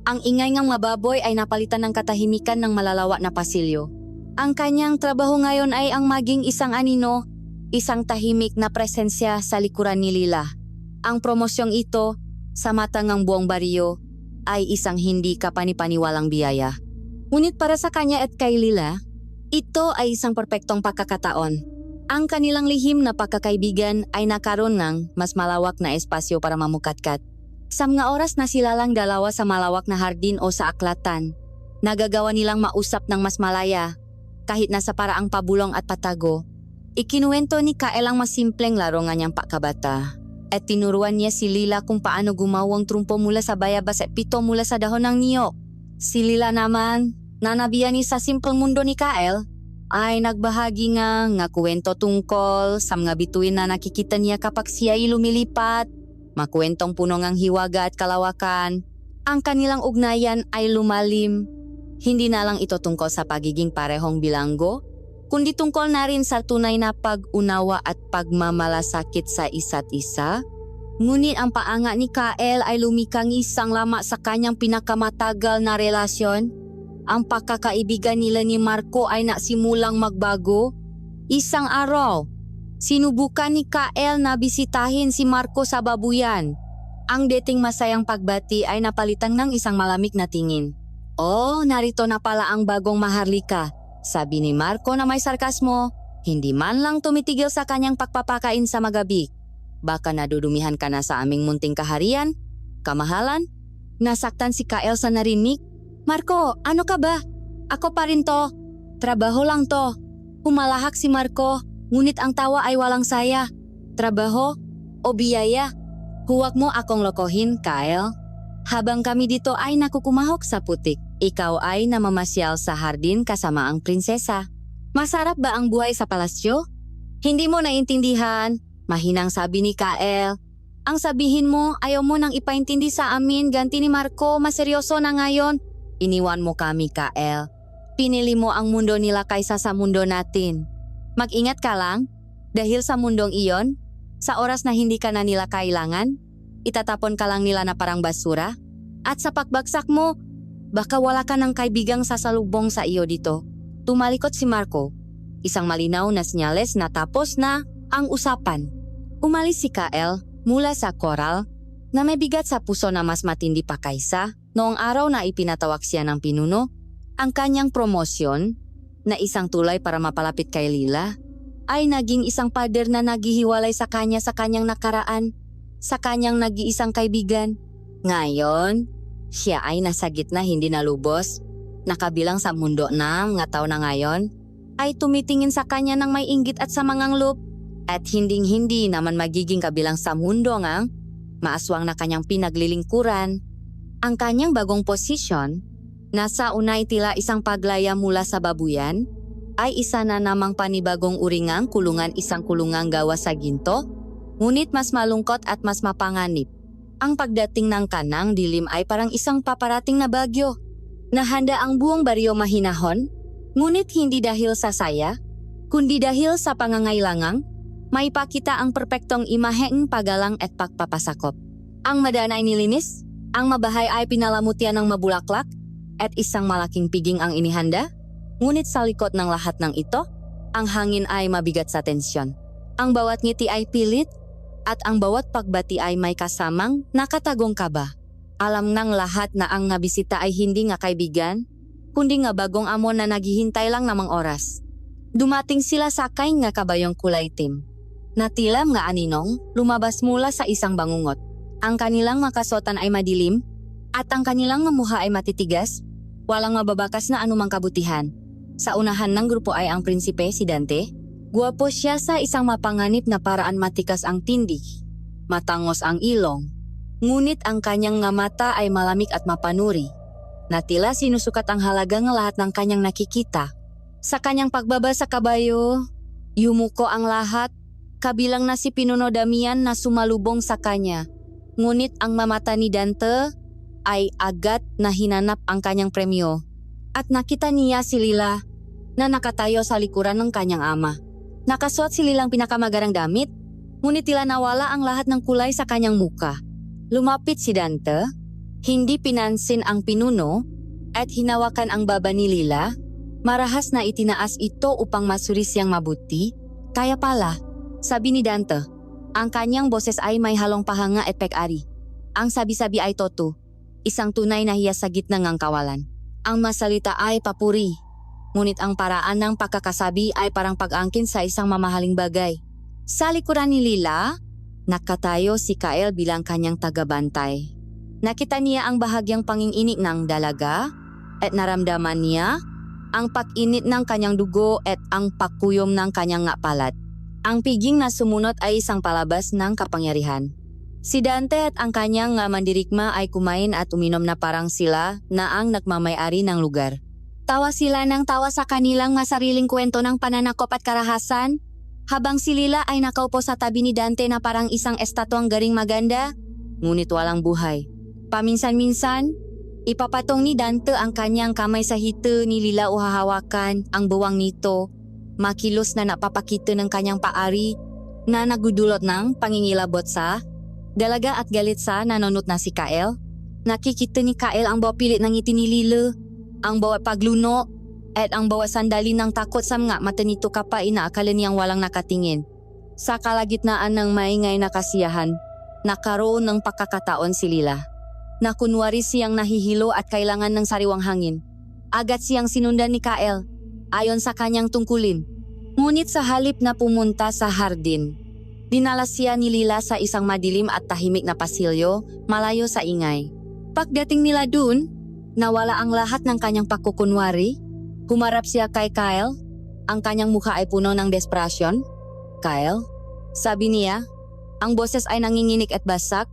Ang ingay ng mababoy ay napalitan ng katahimikan ng malalawak na pasilyo. Ang kanyang trabaho ngayon ay ang maging isang anino, isang tahimik na presensya sa likuran ni Lila. Ang promosyong ito, sa mata ng buong baryo, ay isang hindi kapanipaniwalang biyaya. Ngunit para sa kanya at kay Lila, ito ay isang perpektong pagkakataon. Ang kanilang lihim na pagkakaibigan ay nakaroon ng mas malawak na espasyo para mamukatkat. Sa mga oras na sila lang dalawa sa malawak na hardin o sa aklatan, nagagawa nilang mausap ng mas malaya, kahit nasa paraang pabulong at patago. Ikinuwento ni Kael ang mas simpleng laro nga niyang pakabata. At tinuruan niya si Lila kung paano gumawang trumpo mula sa bayabas at pito mula sa dahon ng niyok. Si Lila naman, nanabiyan ni sa simpleng mundo ni Kael, ay nagbahagi nga kwento tungkol sa mga bituin na nakikita niya kapag siya ay lumilipat, makwentong puno ng hiwaga at kalawakan. Ang kanilang ugnayan ay lumalim. Hindi na lang ito tungkol sa pagiging parehong bilanggo, kundi tungkol na rin sa tunay na pag-unawa at pagmamalasakit sa isa't isa. Ngunit ang paanga ni Kael ay lumikang isang lama sa kanyang pinakamatagal na relasyon. Ang pagkakaibigan nila ni Marco ay nasimulang magbago. Isang araw, sinubukan ni Kael na bisitahin si Marco sa babuyan. Ang dating masayang pagbati ay napalitan ng isang malamig na tingin. "Oh, narito na pala ang bagong maharlika," sabi ni Marco na may sarkasmo, hindi man lang tumitigil sa kanyang pagpapakain sa magabi. "Baka nadudumihan ka na sa aming munting kaharian, kamahalan?" Nasaktan si Kael sa narinig. "Marco, ano ka ba? Ako pa rin to. Trabaho lang to." Humalahak si Marco, ngunit ang tawa ay walang saya. "Trabaho o biyaya? Huwag mo akong lokohin, Kael. Habang kami dito ay nakukumahok sa putik, ikaw ay namamasyal sa hardin kasama ang prinsesa. Masarap ba ang buhay sa palasyo? Hindi mo naintindihan," mahinang sabi ni Kael. "Ang sabihin mo, ayaw mo nang ipaintindi sa amin, ganti ni Marco, maseryoso na ngayon. Iniwan mo kami, Kael. Pinili mo ang mundo nila kaysa sa mundo natin. Mag-ingat ka lang, dahil sa mundong iyon, sa oras na hindi ka na nila kailangan, itatapon ka lang nila na parang basura. At sa pagbagsak mo, baka wala ka ng kaibigang sasalubong sa iyo dito." Tumalikot si Marco, isang malinaw na senyales na tapos na ang usapan. Umalis si Kael mula sa koral na may bigat sa puso na mas matindi pa kaysa noong araw na ipinatawag siya ng pinuno. Ang kanyang promosyon, na isang tulay para mapalapit kay Lila, ay naging isang pader na naghihiwalay sa kanya sa kanyang nakaraan, sa kanyang nag-iisang kaibigan. Ngayon, siya ay nasa gitna hindi nalubos, nakabilang sa mundo na mga tao na ngayon, ay tumitingin sa kanya ng may inggit at sa manganglop, at hinding-hindi naman magiging kabilang sa mundo nga maaswang na kanyang pinaglilingkuran. Ang kanyang bagong posisyon, nasa unay tila isang paglaya mula sa babuyan, ay isa na namang panibagong uringang kulungan, isang kulungang gawa sa ginto, ngunit mas malungkot at mas mapanganib. Ang pagdating ng kanang dilim ay parang isang paparating na bagyo. Nahanda ang buong baryo mahinahon, ngunit hindi dahil sa saya, kundi dahil sa pangangailangang may pakita ang perpektong imaheng pagalang at pagpapasakop. Ang madana ay nilinis, ang mabahay ay pinalamutian ng mabulaklak, at isang malaking piging ang inihanda. Ngunit sa likod ng lahat ng ito, ang hangin ay mabigat sa tensyon. Ang bawat ngiti ay pilit, at ang bawat pagbati ay may kasamang nakatagong kaba. Alam ng lahat na ang nabisita ay hindi nga kaibigan, kundi nga bagong amo na naghihintay lang namang oras. Dumating sila sakay nga kabayong kulay itim. Natilam nga aninong lumabas mula sa isang bangungot. Ang kanilang makasuotan ay madilim, at ang kanilang mamuha ay matitigas, walang mababakas na anumang kabutihan. Sa unahan ng grupo ay ang prinsipe, si Dante. Guwapo siya sa isang mapanganib na paraan, matikas ang tindig, matangos ang ilong. Ngunit ang kanyang nga mata ay malamig at mapanuri, na tila sinusukat ang halaga ng lahat ng kanyang nakikita. Sa kanyang pagbaba sa kabayo, yumuko ang lahat, kabilang na si Pinuno Damian na sumalubong sa kanya. Ngunit ang mamata ni Dante ay agad na hinanap ang kanyang premyo. At nakita niya si Lila na nakatayo sa likuran ng kanyang ama. Nakasuot si Lilang pinakamagarang damit, ngunit tila nawala ang lahat ng kulay sa kanyang muka. Lumapit si Dante, hindi pinansin ang pinuno, at hinawakan ang baba ni Lila. Marahas na itinaas ito upang masuri siyang mabuti. Kaya pala, sabi ni Dante, ang kanyang boses ay may halong pahanga at pek-ari. Ang sabi-sabi ay toto, isang tunay na hiya sa gitna ng kawalan. Ang masalita ay papuri, ngunit ang paraan ng pagkakasabi ay parang pag-angkin sa isang mamahaling bagay. Sa likuran ni Lila, nakatayo si Kyle bilang kanyang tagabantay. Nakita niya ang bahagyang panginginig ng dalaga at naramdaman niya ang pag-init ng kanyang dugo at ang pakuyom ng kanyang ngapalat. Ang piging na sumunod ay isang palabas ng kapangyarihan. Si Dante at ang kanyang mandirigma ay kumain at uminom na parang sila na ang nagmamay-ari ng lugar. Tawa sila ng tawa sa kanilang masariling kwento ng pananakop at karahasan, habang si Lila ay nakaupo sa tabi ni Dante na parang isang estatwang garing maganda, ngunit walang buhay. Paminsan-minsan, ipapatong ni Dante ang kanyang kamay sa hita ni Lila o hahawakan ang buwang nito, makilos na napapakita ng kanyang paari na nagudulot ng pangingilabot sa dalaga at galit sa nanonot na si Kyle. Nakikita ni Kyle ang bawat pilit ng ngiti ni Lila, ang bawat pagluno, at ang bawat sandali ng takot sa mga mata nito kapag inaakala niyang walang nakatingin. Sa kalagitnaan ng maingay na kasiyahan, nakaroon ng pagkakataon si Lila na kunwari siyang nahihilo at kailangan ng sariwang hangin. Agad siyang sinundan ni Kyle ayon sa kanyang tungkulin. Ngunit sa halip na pumunta sa hardin, dinala siya ni Lila sa isang madilim at tahimik na pasilyo malayo sa ingay. Pagdating nila dun, nawala ang lahat ng kanyang pagkukunwari. Humarap siya kay Kyle. Ang kanyang mukha ay puno ng desperasyon. "Kyle," sabi niya, ang boses ay nanginginig at basak.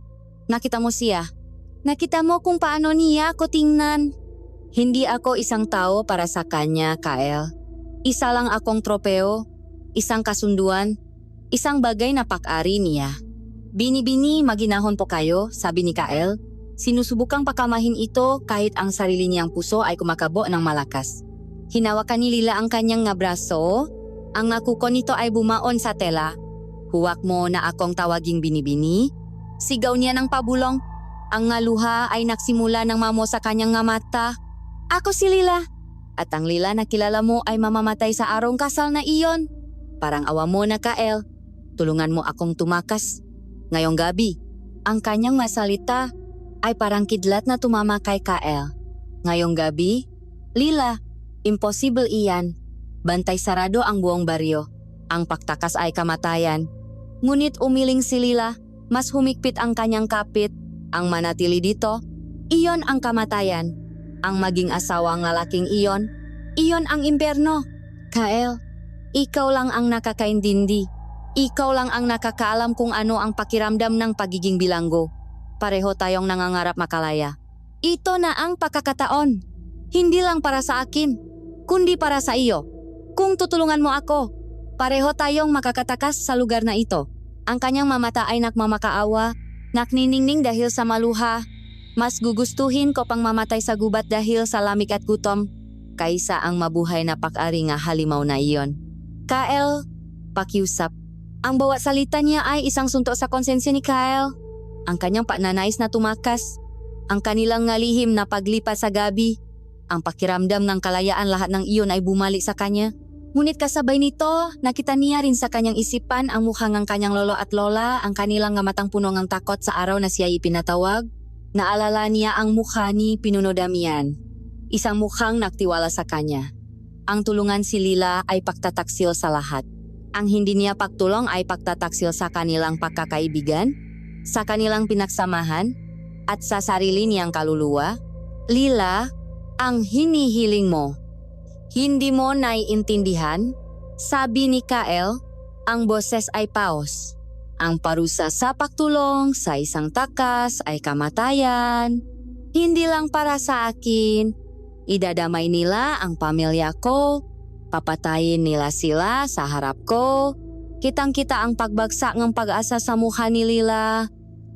"Nakita mo siya? Nakita mo kung paano niya ako tingnan?" "Hindi ako isang tao para sa kanya, Kyle. Isa lang akong tropeo, isang kasunduan, isang bagay na pak-ari niya." "Bini-bini, maginahon po kayo," sabi ni Kyle. Sinusubukang pakamahin ito kahit ang sarili niyang puso ay kumakabo ng malakas. Hinawakan ni Lila ang kanyang nga braso. Ang nakuko nito ay bumaon sa tela. "Huwag mo na akong tawaging bini-bini," sigaw niya ng pabulong. Ang nga luha ay nagsimula ng mamo sa kanyang nga mata. "Ako si Lila. At ang Lila na kilala mo ay mamamatay sa arong kasal na iyon. Parang awa mo na, Kyle. Tulungan mo akong tumakas. Ngayong gabi." Ang kanyang masalita ay parang kidlat na tumama kay Kyle. "Ngayong gabi? Lila, imposible iyan. Bantay sarado ang buong baryo. Ang pagtakas ay kamatayan." Ngunit umiling si Lila, mas humigpit ang kanyang kapit. Ang manatili dito, iyon ang kamatayan. Ang maging asawa ng lalaking iyon ang impyerno. "Kyle, ikaw lang ang nakakaintindi. Ikaw lang ang nakakaalam kung ano ang pakiramdam ng pagiging bilanggo. Pareho tayong nangangarap makalaya. Ito na ang pagkakataon. Hindi lang para sa akin, kundi para sa iyo. Kung tutulungan mo ako, pareho tayong makakatakas sa lugar na ito." Ang kanyang mamata ay nagmamakaawa, nakniningning dahil sa maluha. "Mas gugustuhin ko pang mamatay sa gubat dahil sa lamig at gutom, kaysa ang mabuhay na pak-ari nga halimaw na iyon." "Kyle," pakiusap. Ang bawat salita niya ay isang suntok sa konsensya ni Kyle. Ang kanyang pananais na tumakas, ang kanilang ngalihim na paglipat sa gabi, ang pakiramdam ng kalayaan, lahat ng iyon ay bumalik sa kanya. Ngunit kasabay nito, nakita niya rin sa kanyang isipan ang mukha ng kanyang lolo at lola, ang kanilang nga matang puno ng takot sa araw na siya ipinatawag. Naalala niya ang mukha ni Pinuno Damian, isang mukhang nagtiwala sa kanya. Ang tulungan si Lila ay pagtataksil sa lahat. Ang hindi niya pagtulong ay pagtataksil sa kanilang pagkakaibigan, sa kanilang pinagsamahan, at sa sarili niyang kaluluwa. "Lila, ang hinihiling mo, hindi mo naiintindihan?" sabi ni Kyle. Ang boses ay paos. "Ang parusa sa pagtulong sa isang takas ay kamatayan. Hindi lang para sa akin. Idadamay nila ang pamilya ko. Papatayin nila sila sa harap ko. Kitang-kita ang pagbagsak ng pag-asa sa mukha ni Lila."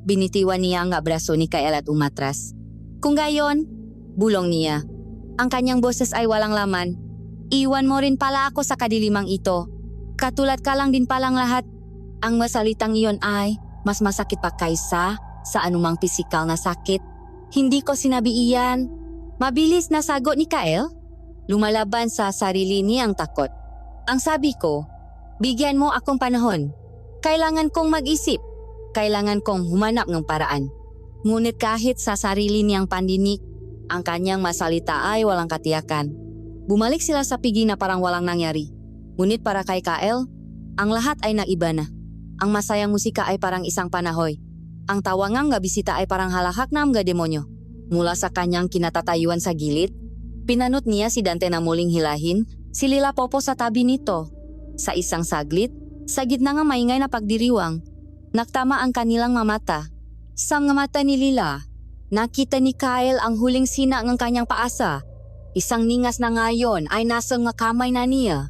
Binitiwan niya ang braso ni Kyle at umatras. "Kung gayon," bulong niya, Ang kanyang boses ay walang laman. Iwan mo rin pala ako sa kadilimang ito. Katulad ka lang din palang lahat. Ang masalitang iyon ay mas masakit pa kaysa sa anumang pisikal na sakit. Hindi ko sinabi iyan. Mabilis na sagot ni Kyle. Lumalaban sa sarili niya ang takot. Ang sabi ko, bigyan mo akong panahon. Kailangan kong mag-isip. Kailangan kong humanap ng paraan. Ngunit kahit sa sarili niyang pandinig, ang kanyang masalita ay walang katiyakan. Bumalik sila sa pigi na parang walang nangyari. Ngunit para kay Kyle, ang lahat ay naiba na. Ang masayang musika ay parang isang panahoy. Ang tawangang bisita ay parang halahak na mga demonyo. Mula sa kanyang kinatatayuan sa gilid, pinanot niya si Dante na muling hilahin si Lila Popo sa tabi nito. Sa isang saglit, sa gitna ng maingay na pagdiriwang, naktama ang kanilang mamata. Sa mga mata ni Lila, nakita ni Kyle ang huling sina ng kanyang paasa. Isang ningas na ngayon ay nasa nga kamay na niya.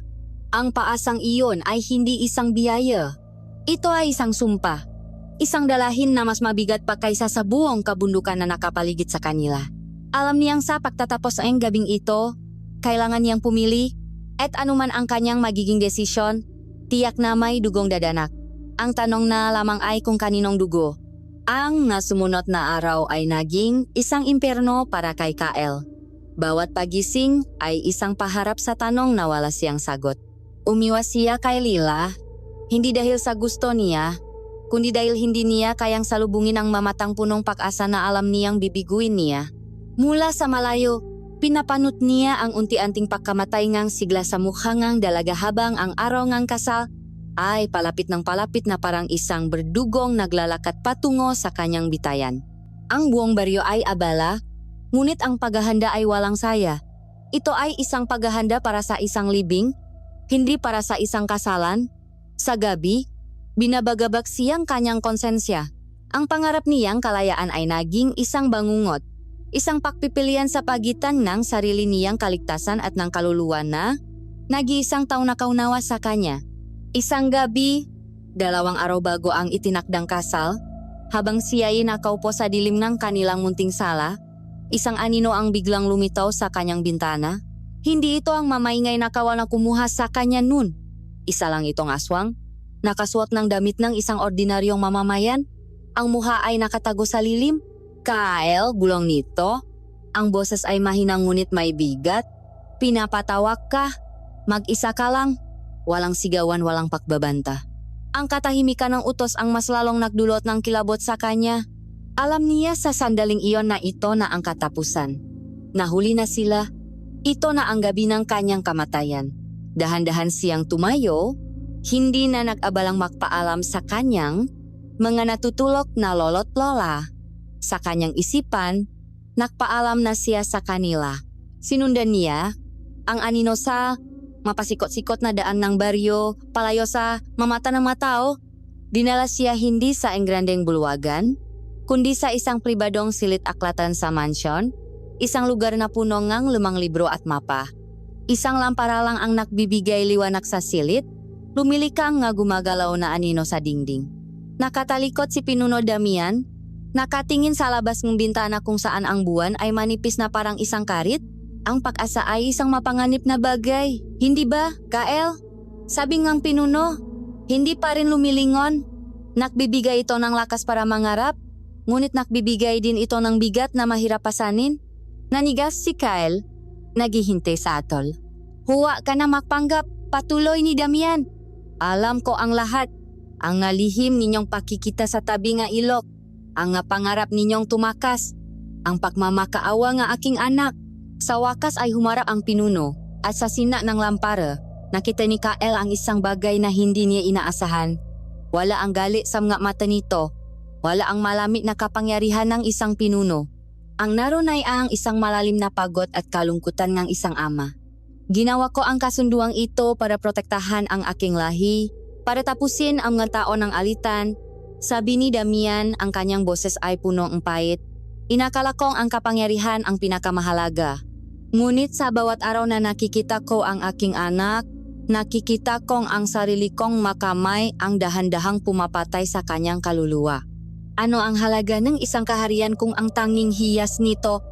Ang paasang iyon ay hindi isang biyaya. Ito ay isang sumpa. Isang dalahin na mas mabigat pa kaysa sa buong kabundukan na nakapaligid sa kanila. Alam niyang sa pagtatapos ang gabing ito, kailangan niyang pumili at anuman ang kanyang magiging desisyon, tiyak na may dugong dadanak. Ang tanong na lamang ay kung kaninong dugo. Ang nasumunod na araw ay naging isang impyerno para kay Kyle. Bawat pagising ay isang paharap sa tanong na wala siyang sagot. Umiwas siya kay Lila, hindi dahil sa gusto niya, kundi dahil hindi niya kayang salubungin ang mamatang punong pag-asa na alam niyang bibiguin niya. Mula sa malayo, pinapanot niya ang unti-anting pagkamatay ngang sigla sa mukha ngang dalaga habang ang araw ngang kasal ay palapit ng palapit na parang isang berdugong naglalakad patungo sa kanyang bitayan. Ang buong baryo ay abala, ngunit ang paghahanda ay walang saya. Ito ay isang paghahanda para sa isang libing, hindi para sa isang kasalan. Sa gabi, binabagabag siyang kanyang konsensya. Ang pangarap niyang kalayaan ay naging isang bangungot. Isang pagpipilian sa pagitan ng sarili niyang kaligtasan at ng kaluluwa na nag-iisang taong nakaunawa sa kanya. Isang gabi, 2 araw bago ang itinakdang kasal, habang siya ay nakaupo sa dilim ng kanilang munting sala, isang anino ang biglang lumitaw sa kanyang bintana. Hindi ito ang mamaingay na kawan na kumuha sa kanya nun. Isa lang itong aswang, nakasuot ng damit ng isang ordinaryong mamamayan. Ang muha ay nakatago sa lilim. Kyle, bulong nito. Ang boses ay mahinang ngunit may bigat. Pinapatawag ka. Mag-isa ka lang. Walang sigawan, walang pagbabanta. Ang katahimikan ng utos ang mas lalong nagdulot ng kilabot sa kanya. Alam niya sa sandaling iyon na ito na ang katapusan. Nahuli na sila. Ito na ang gabi ng kanyang kamatayan. Dahan-dahan siyang tumayo, hindi na nag-abalang magpaalam sa kanyang mga natutulog na lolo't lola. Sa kanyang isipan, nagpaalam na siya sa kanila. Sinundan niya ang anino sa mapasikot-sikot na daan ng baryo, palayo sa mamata ng matao. Dinala siya hindi sa engrandeng bulwagan, kundi sa isang pribadong silit-aklatan sa mansyon, isang lugar na puno ngang lumang libro at mapa. Isang lampara lang ang nagbibigay liwanag sa silid, lumilikang nga gumagalaw na anino sa dingding. Nakatalikot si Pinuno Damian, nakatingin sa labas ng bintana kung saan ang buwan ay manipis na parang isang karit. Ang pag-asa ay isang mapanganib na bagay. Hindi ba, Kyle? Sabi ngang Pinuno, hindi pa rin lumilingon. Nakbibigay ito ng lakas para mangarap, ngunit nakbibigay din ito ng bigat na mahirap pasanin. Nanigas si Kyle, naghihintay sa atol. Huwa ka na magpanggap, patuloy ni Damian. Alam ko ang lahat. Ang lihim ninyong pakikita sa tabi nga ilok. Ang pangarap ninyong tumakas, ang pagmamakaawa nga aking anak. Sa wakas ay humarap ang Pinuno at sa sina ng lampara, nakita ni Kyle ang isang bagay na hindi niya inaasahan. Wala ang gali sa mga mata nito, wala ang malamit na kapangyarihan ng isang pinuno. Ang naroon ay ang isang malalim na pagod at kalungkutan ng isang ama. Ginawa ko ang kasunduang ito para protektahan ang aking lahi, para tapusin ang mga tao ng alitan. Sabi ni Damian, ang kanyang boses ay punong pait. Inakala kong ang kapangyarihan ang pinakamahalaga. Ngunit sa bawat araw na nakikita ko ang aking anak, nakikita kong ang sarili kong makamay ang dahan-dahang pumapatay sa kanyang kaluluwa. Ano ang halaga ng isang kaharian kung ang tanging hiyas nito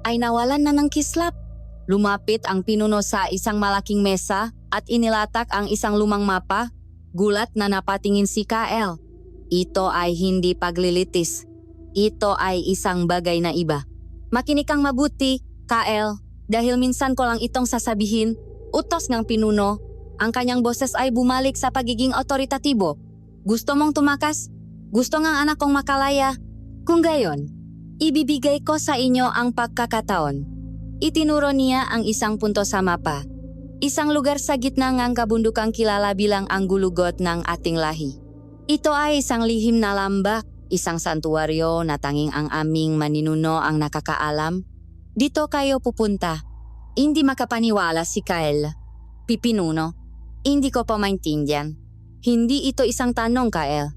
ay nawalan na ng kislap? Lumapit ang pinuno sa isang malaking mesa at inilatak ang isang lumang mapa. Gulat na napatingin si Kael. Ito ay hindi paglilitis. Ito ay isang bagay na iba. Makinig kang mabuti, Kael, dahil minsan ko lang itong sasabihin. Utos ng pinuno. Ang kanyang boses ay bumalik sa pagiging otoritatibo. Gusto mong tumakas? Gusto ngang anak kong makalaya? Kung gayon, ibibigay ko sa inyo ang pagkakataon. Itinuro niya ang isang punto sa mapa. Isang lugar sa gitna ng kabundukang kilala bilang ang gulugot ng ating lahi. Ito ay isang lihim na lambak, isang santuaryo na tanging ang aming maninuno ang nakakaalam. Dito kayo pupunta. Hindi makapaniwala si Kael. Pipinuno, hindi ko pa maintindihan. Hindi ito isang tanong, Kael.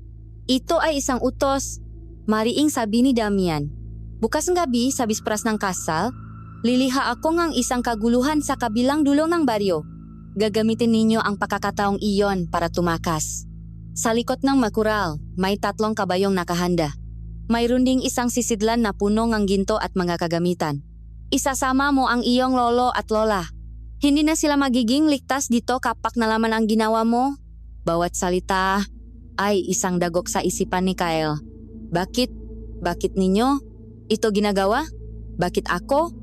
Ito ay isang utos. Mariing sabi ni Damian. Bukas ng gabi sa bispras ng kasal, liliha ako ng isang kaguluhan sa kabilang dulo ng baryo. Gagamitin ninyo ang pagkakataong iyon para tumakas. Sa likod ng makural, may 3 kabayong nakahanda. Mayroon ding isang sisidlan na puno ng ginto at mga kagamitan. Isasama mo ang iyong lolo at lola. Hindi na sila magiging ligtas dito kapag nalaman ang ginawa mo. Bawat salita ay isang dagok sa isipan ni Kael. Bakit? Bakit ninyo ito ginagawa? Bakit ako?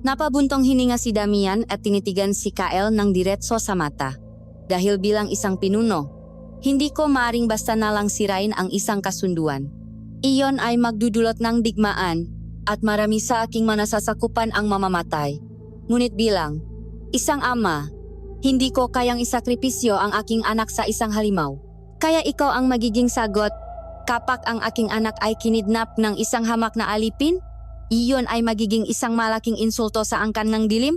Napabuntong hininga si Damian at tinitigan si Kael ng diretso sa mata. Dahil bilang isang pinuno, hindi ko maaring basta nalang sirain ang isang kasunduan. Iyon ay magdudulot ng digmaan at marami sa aking manasasakupan ang mamamatay. Ngunit bilang isang ama, hindi ko kayang isakripisyo ang aking anak sa isang halimaw. Kaya ikaw ang magiging sagot. Kapag ang aking anak ay kinidnap ng isang hamak na alipin, iyon ay magiging isang malaking insulto sa angkan ng dilim?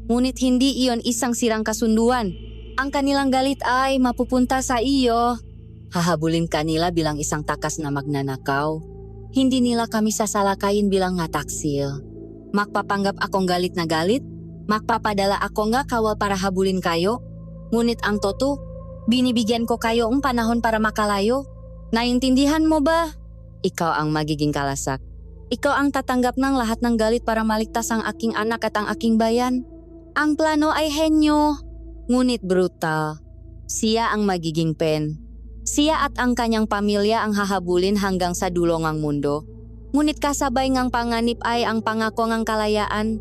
Ngunit hindi iyon isang sirang kasunduan. Ang kanilang galit ay mapupunta sa iyo. Hahabulin kanila bilang isang takas na magnanakaw. Hindi nila kami sasalakayin bilang nga taksil. Magpapanggap akong galit na galit? Magpapadala ako nga kawal para habulin kayo? Ngunit ang totoo, binibigyan ko kayo ang panahon para makalayo. Naintindihan mo ba? Ikaw ang magiging kalasak. Ikaw ang tatanggap ng lahat ng galit para maligtas ang aking anak at ang aking bayan. Ang plano ay henyo, ngunit brutal. Siya ang magiging pen. Siya at ang kanyang pamilya ang hahabulin hanggang sa dulo ng mundo. Ngunit kasabay ngang panganib ay ang pangako ng kalayaan.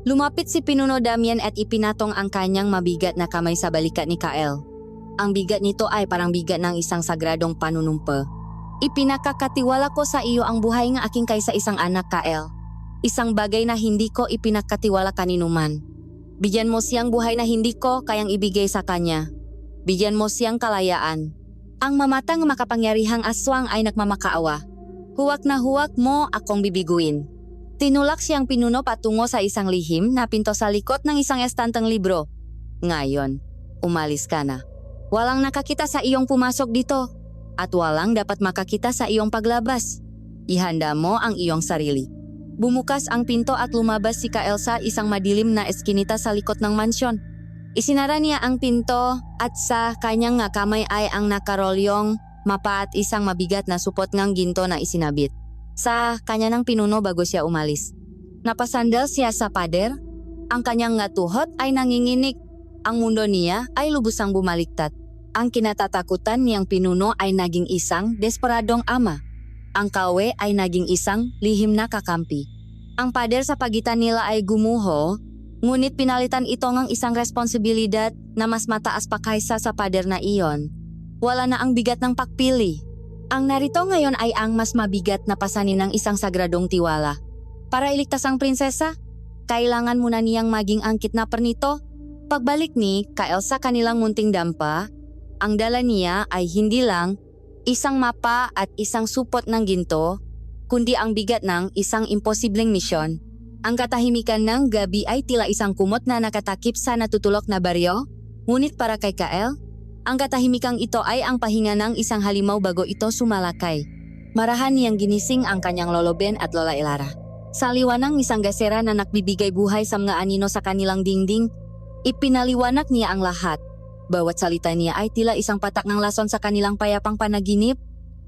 Lumapit si Pinuno Damian at ipinatong ang kanyang mabigat na kamay sa balikat ni Kael. Ang bigat nito ay parang bigat ng isang sagradong panunumpa. Ipinakakatiwala ko sa iyo ang buhay ng aking kaysa isang anak, Kael. Isang bagay na hindi ko ipinakatiwala kaninuman. Bigyan mo siyang buhay na hindi ko kayang ibigay sa kanya. Bigyan mo siyang kalayaan. Ang mamatang makapangyarihang aswang ay nagmamakaawa. Huwag na huwag mo akong bibiguin. Tinulak siyang pinuno patungo sa isang lihim na pinto sa likod ng isang estanteng libro. Ngayon, umalis ka na. Walang nakakita sa iyong pumasok dito at walang dapat makakita sa iyong paglabas. Ihanda mo ang iyong sarili. Bumukas ang pinto at lumabas si Kael sa isang madilim na eskinita sa likod ng mansyon. Isinara niya ang pinto at sa kanyang nga kamay ay ang nakarolyong mapa at isang mabigat na supot ng ginto na isinabit. Sa kanya ng pinuno bago siya umalis. Napasandal siya sa pader. Ang kanyang nga tuhod ay nanginginig. Ang mundo niya ay lubusang bumaliktad. Ang kinatatakutan niyang pinuno ay naging isang desperadong ama. Ang kawe ay naging isang lihim na kakampi. Ang pader sa pagitan nila ay gumuho, ngunit pinalitan ito ng isang responsibilidad na mas mataas pa kaysa sa pader na iyon. Wala na ang bigat ng pagpili. Ang narito ngayon ay ang mas mabigat na pasanin ng isang sagradong tiwala. Para iligtas ang prinsesa, kailangan muna niyang maging ang kidnapper nito. Pagbalik ni Kael sa kanilang munting dampa, ang dala niya ay hindi lang isang mapa at isang supot ng ginto, kundi ang bigat ng isang imposibleng misyon. Ang katahimikan ng gabi ay tila isang kumot na nakatakip sa natutulok na baryo, ngunit para kay Kael, ang katahimikang ito ay ang pahinga ng isang halimaw bago ito sumalakay. Marahan niyang ginising ang kanyang lolo Ben at lola Elara. Sa liwanag ng isang gasera na nagbibigay buhay sa mga anino sa kanilang dingding, ipinaliwanag niya ang lahat. Bawat salita niya ay tila isang patak ng lason sa kanilang payapang panaginip.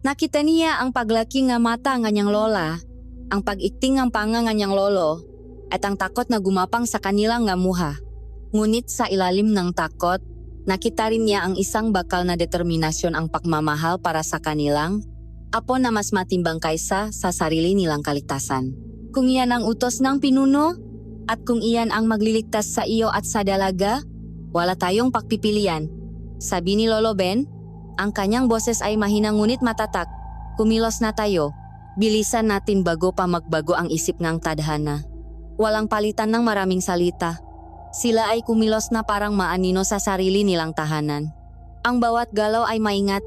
Nakita niya ang paglaki nga mata ng kanyang lola, ang pag-ikting ng panga ng kanyang lolo, at ang takot na gumapang sa kanilang nga muha. Ngunit sa ilalim ng takot, nakita rin niya ang isang bakal na determinasyon ang pagmamahal para sa kanilang apo na mas matimbang kaysa sa sarili nilang kaligtasan. Kung iyan ang utos ng pinuno, at kung iyan ang magliligtas sa iyo at sa dalaga, wala tayong pagpipilian. Sabi ni Lolo Ben, ang kanyang boses ay mahina ngunit matatak. Kumilos na tayo. Bilisan natin bago pa magbago ang isip ng tadhana. Walang palitan ng maraming salita. Sila ay kumilos na parang maanino sa sarili nilang tahanan. Ang bawat galaw ay maingat.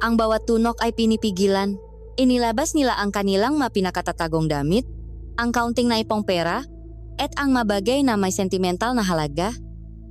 Ang bawat tunok ay pinipigilan. Inilabas nila ang kanilang mapinakatatagong damit, ang kaunting na ipong pera, at ang mabagay na may sentimental na halaga.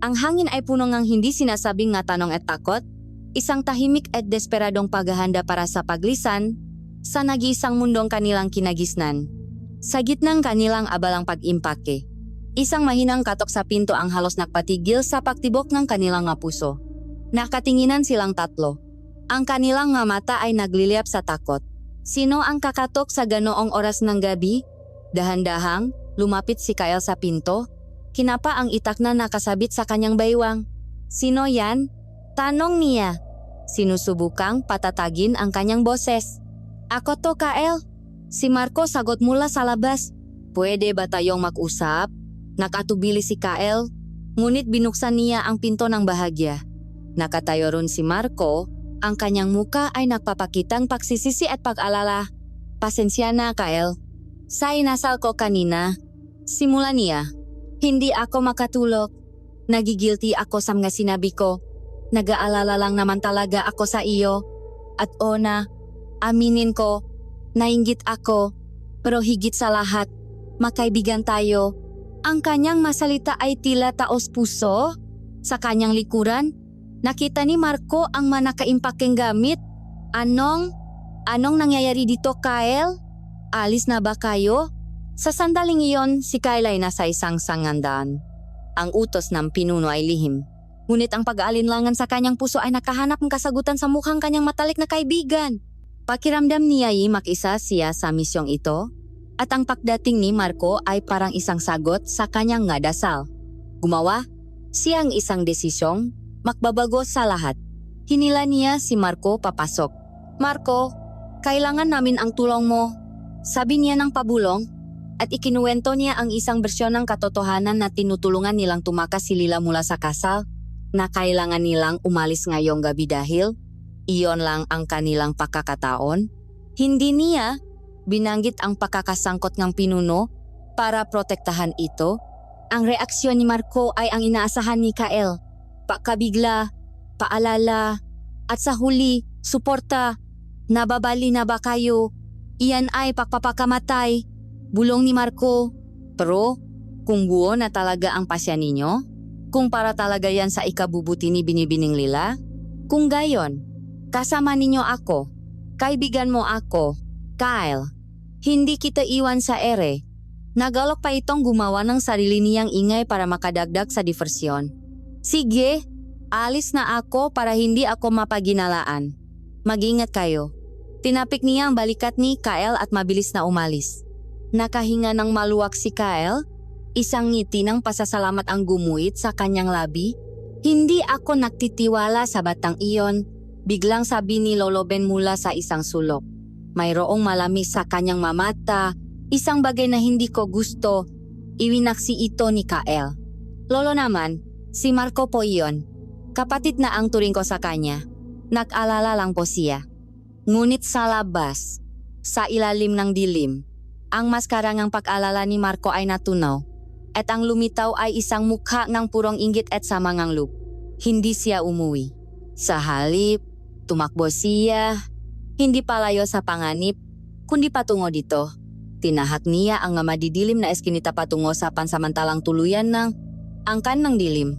Ang hangin ay puno ng hindi sinasabing nga tanong at takot, isang tahimik at desperadong paghahanda para sa paglisan sa nag-iisang mundong kanilang kinagisnan. Sa gitnang kanilang abalang pag-impake, isang mahinang katok sa pinto ang halos nagpatigil sa pagtibok ng kanilang nga puso. Nakatinginan silang tatlo. Ang kanilang nga mata ay nagliliyap sa takot. Sino ang kakatok sa ganoong oras ng gabi? Dahan-dahang, lumapit si Kyle sa pinto. Kinapa ang itak na nakasabit sa kanyang baywang. Sino yan? Tanong niya. Sinusubukang patatagin ang kanyang boses. Ako to, Kyle. Si Marco sagot mula sa labas. Pwede ba tayong mag-usap? Nakatubili si Kyle. Ngunit binuksan niya ang pinto ng bahagya. Nakatayo ron si Marco. Ang kanyang muka ay nagpapakitang pagsisisi at pag-alala. Pasensya na, Kyle. Sa inasal ko kanina. Simula niya. Hindi ako makatulog. Nagigilty ako sa mga sinabi ko. Nag-aalala lang naman talaga ako sa iyo. At ona, aminin ko, nainggit ako. Pero higit sa lahat, makaibigan tayo. Ang kanyang masalita ay tila taos puso. Sa kanyang likuran, nakita ni Marco ang manakaimpakeng gamit. Anong nangyayari dito, Kyle? Alis na ba kayo? Sa sandaling iyon, si Kyle ay nasa isang sangandaan. Ang utos ng pinuno ay lihim. Ngunit ang pag-aalinlangan sa kanyang puso ay nakahanap ng kasagutan sa mukhang kanyang matalik na kaibigan. Pakiramdam niya ay mag-isa siya sa misyong ito. At ang pagdating ni Marco ay parang isang sagot sa kanyang nga dasal. Gumawa siya ang isang desisyong magbabago sa lahat. Hinila niya si Marco papasok. Marco, kailangan namin ang tulong mo. Sabi niya ng pabulong. At ikinuwento niya ang isang bersyon ng katotohanan na tinutulungan nilang tumakas si Lila mula sa kasal, na kailangan nilang umalis ngayong gabi dahil iyon lang ang kanilang pagkakataon. Hindi niya binanggit ang pagkakasangkot ng pinuno para protektahan ito. Ang reaksyon ni Marco ay ang inaasahan ni Kyle. Pakabigla, paalala, at sa huli, suporta. Nababali na ba kayo? Iyan ay pagpapakamatay. Bulong ni Marco. Pero, kung buo na talaga ang pasya ninyo? Kung para talaga yan sa ikabubuti ni Binibining Lila? Kung gayon, kasama ninyo ako. Kaibigan mo ako, Kyle. Hindi kita iwan sa ere. Nagalok pa itong gumawa ng sarili niyang ingay para makadagdag sa diversyon. Sige, alis na ako para hindi ako mapaginalaan. Mag-ingat kayo. Tinapik niya ang balikat ni Kyle at mabilis na umalis. Nakahinga ng maluwag si Kyle, isang ngiti ng pasasalamat ang gumuhit sa kanyang labi. Hindi ako nagtitiwala sa batang iyon, biglang sabi ni Lolo Ben mula sa isang sulok. Mayroong malamig sa kanyang mamata, isang bagay na hindi ko gusto. Iwinaksi ito ni Kyle. Lolo naman, si Marco po iyon. Kapatid na ang turing ko sa kanya. Nag-alala lang po siya. Ngunit sa labas, sa ilalim ng dilim, ang maskarang pag-alala ni Marco ay natunaw, at ang lumitaw ay isang mukha ng purong inggit at samanganglub. Hindi siya umuwi. Sa halip, tumakbo siya, hindi palayo sa panganib, kundi patungo dito. Tinahak niya ang madidilim na eskinita patungo sa pansamantalang tuluyan ng angkan ng dilim.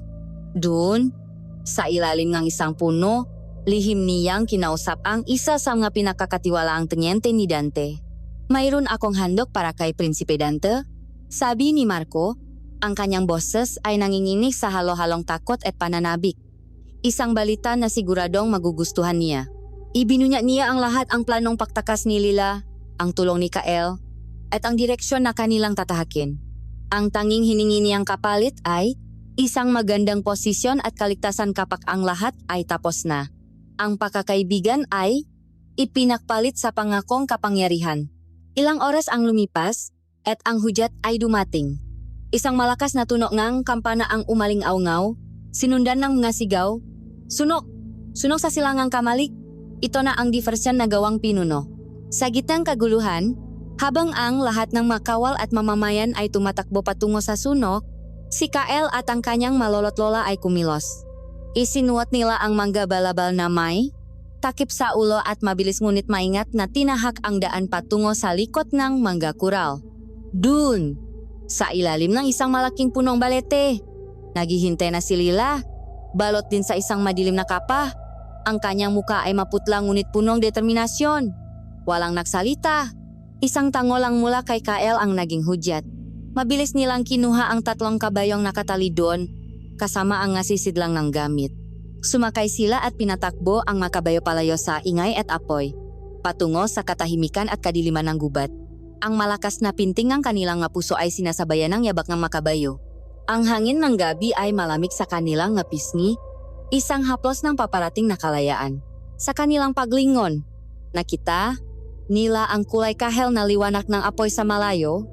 Doon, sa ilalim ng isang puno, lihim niyang kinausap ang isa sa mga pinakakatiwalaang tenyente ni Dante. Mayroon akong handog para kay Prinsipe Dante, sabi ni Marco. Ang kanyang boses ay nanginginig sa halo-halong takot at pananabik. Isang balita na siguradong magugustuhan niya. Ibinunyag niya ang lahat ang planong pagtakas ni Lila, ang tulong ni Kyle, at ang direksyon na kanilang tatahakin. Ang tanging hiningi niyang kapalit ay isang magandang posisyon at kaligtasan kapag ang lahat ay tapos na. Ang pakakaibigan ay ipinakpalit sa pangakong kapangyarihan. Ilang oras ang lumipas at ang hudyat ay dumating. Isang malakas na tunog ng kampana ang umaling-awngaw, sinundan ng mga sigaw, "Sunok! Sunok sa silangang kamalik!" Ito na ang diversyon na gawang pinuno. Sa gitnang kaguluhan, habang ang lahat ng makawal at mamamayan ay tumatakbo patungo sa sunok, si Kael at ang kanyang malolot-lola ay kumilos. Isinuot nila ang manggabalabal na may takip sa ulo at mabilis ngunit maingat na tinahak ang daan patungo sa likod ng manggakural. Dun, sa ilalim ng isang malaking punong balete, naghihintay na si Lila, balot din sa isang madilim na kapa. Ang kanyang muka ay maputla ngunit punong determinasyon. Walang nagsalita. Isang tango lang mula kay Kael ang naging hudyat. Mabilis nilang kinuha ang 3 kabayong nakatali doon, kasama ang nasisidlang ng gamit. Sumakay sila at pinatakbo ang makabayo palayo sa ingay at apoy, patungo sa katahimikan at kadiliman ng gubat. Ang malakas na pinting ng kanilang nga puso ay sinasabayan ng yabak ng makabayo. Ang hangin ng gabi ay malamig sa kanilang nga pisngi, isang haplos ng paparating na kalayaan. Sa kanilang paglingon, nakita nila ang kulay kahel na liwanag ng apoy sa malayo,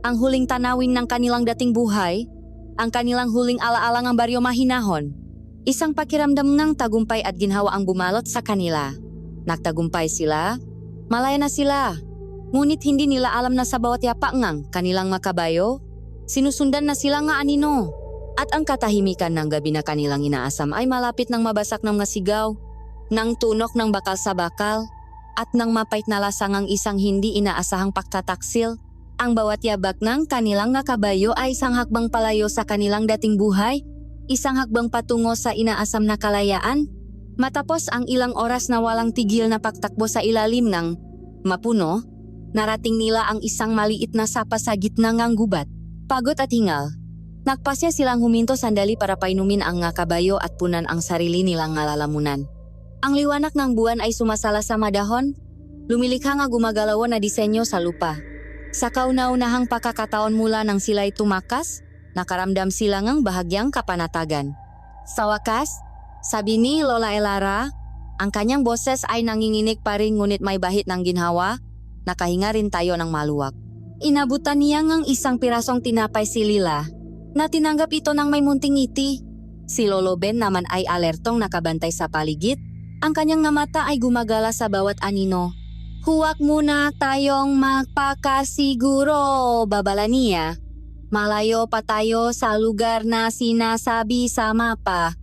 ang huling tanawin ng kanilang dating buhay, ang kanilang huling alaala ng baryo mahinahon. Isang pakiramdam ng tagumpay at ginhawa ang bumalot sa kanila. Nagtagumpay sila, malaya na sila. Ngunit hindi nila alam na sa bawat yapak ng kanilang makabayo, sinusundan na sila nga anino. At ang katahimikan ng gabi na kanilang inaasam ay malapit ng mabasak ng mga sigaw, ng tunok ng bakal sa bakal, at ng mapait na lasang ang isang hindi inaasahang pagtataksil. Ang bawat yabak ng kanilang nakabayo ay isang hakbang palayo sa kanilang dating buhay, isang hakbang patungo sa inaasam na kalayaan. Matapos ang ilang oras na walang tigil na pagtakbo sa ilalim ng mapuno, narating nila ang isang maliit na sapa sa gitna ng gubat. Pagod at hingal, nagpasya silang huminto sandali para painumin ang nga kabayo at punan ang sarili nilang ngalalamunan. Ang liwanag ng buwan ay sumasala sa madahon, lumilikha nga gumagalaw na disenyo sa lupa. Sa kauna-unahang pakakataon mula nang sila'y tumakas, nakaramdam sila ngang bahagyang kapanatagan. Sa wakas, sabi ni Lola Elara, ang kanyang boses ay nanginginig pa rin ngunit may bahit ng ginhawa, nakahinga rin tayo ng maluwag. Inabutan niya ngang isang pirasong tinapay si Lila, na tinanggap ito ng may munting ngiti. Si Lolo Ben naman ay alertong nakabantay sa paligid, ang kanyang mata ay gumagala sa bawat anino. Huwag muna tayong magpakasiguro, babala niya. Malayo pa tayo sa lugar na sinasabi sa mapa.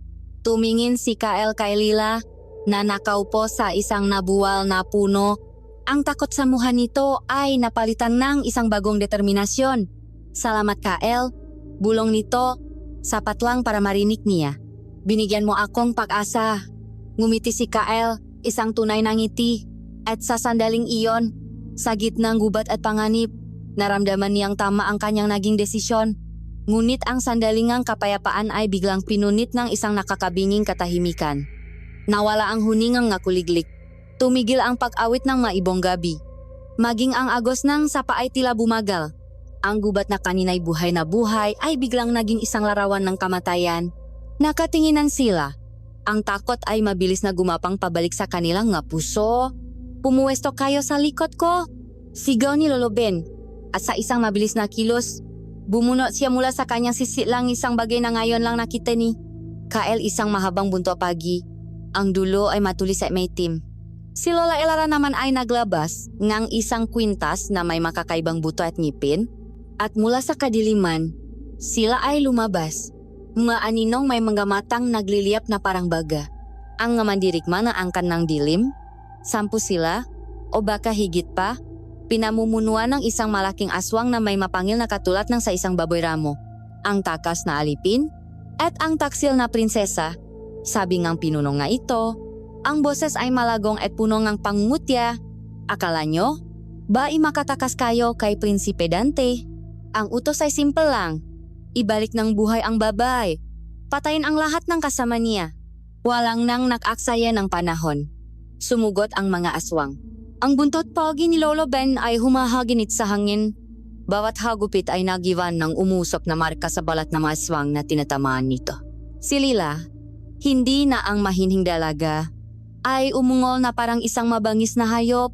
Tumingin si Kael kay Lila na nakaupo sa isang nabuwal na puno. Ang takot sa mukha nito ay napalitan ng isang bagong determinasyon. Salamat Kael, bulong nito, sapat lang para marinig niya. Binigyan mo akong pag-asa. Ngumiti si Kael, isang tunay na ngiti. At sa sandaling iyon, sa gitnang gubat at panganib, naramdaman niyang tama ang kanyang naging desisyon. Ngunit ang sandalingang kapayapaan ay biglang pinunit ng isang nakakabinging katahimikan. Nawala ang huningang ngakuliglik. Tumigil ang pag-awit ng maibong gabi. Maging ang agos ng sapa ay tila bumagal. Ang gubat na kanina'y buhay na buhay ay biglang naging isang larawan ng kamatayan. Nakatinginan sila. Ang takot ay mabilis na gumapang pabalik sa kanilang nga puso. Pumuwesto kayo sa likod ko, sigaw ni Lolo Ben. At sa isang mabilis na kilos, bumunot siya mula sa kanyang sisi lang isang bagay na ngayon lang nakita ni Kael, isang mahabang bunto pagi. Ang dulo ay matulis at maitim. Si Lola Elara naman ay naglabas ng isang kwintas na may makakaibang buto at ngipin. At mula sa kadiliman, sila ay lumabas. Mga aninong may mga matang nagliliyap na parang baga. Ang nga mandirigma na angkan ng dilim, 10 sila, o baka higit pa, pinamumunuan ng isang malaking aswang na may mapangil na katulad ng sa isang baboy ramo. Ang takas na alipin, at ang taksil na prinsesa. Sabi ngang pinunong nga ito, ang boses ay malagong at puno ngang pangngutya. Akala nyo, ba makatakas kayo kay Prinsipe Dante? Ang utos ay simple lang. Ibalik ng buhay ang babay. Patayin ang lahat ng kasama niya. Walang nang nag-aksaya ng panahon. Sumugot ang mga aswang. Ang buntot pogi ni Lolo Ben ay humahaginit sa hangin. Bawat hagupit ay nagiwan ng umusok na marka sa balat ng mga aswang na tinatamaan nito. Si Lila, hindi na ang mahinhing dalaga, ay umungol na parang isang mabangis na hayop.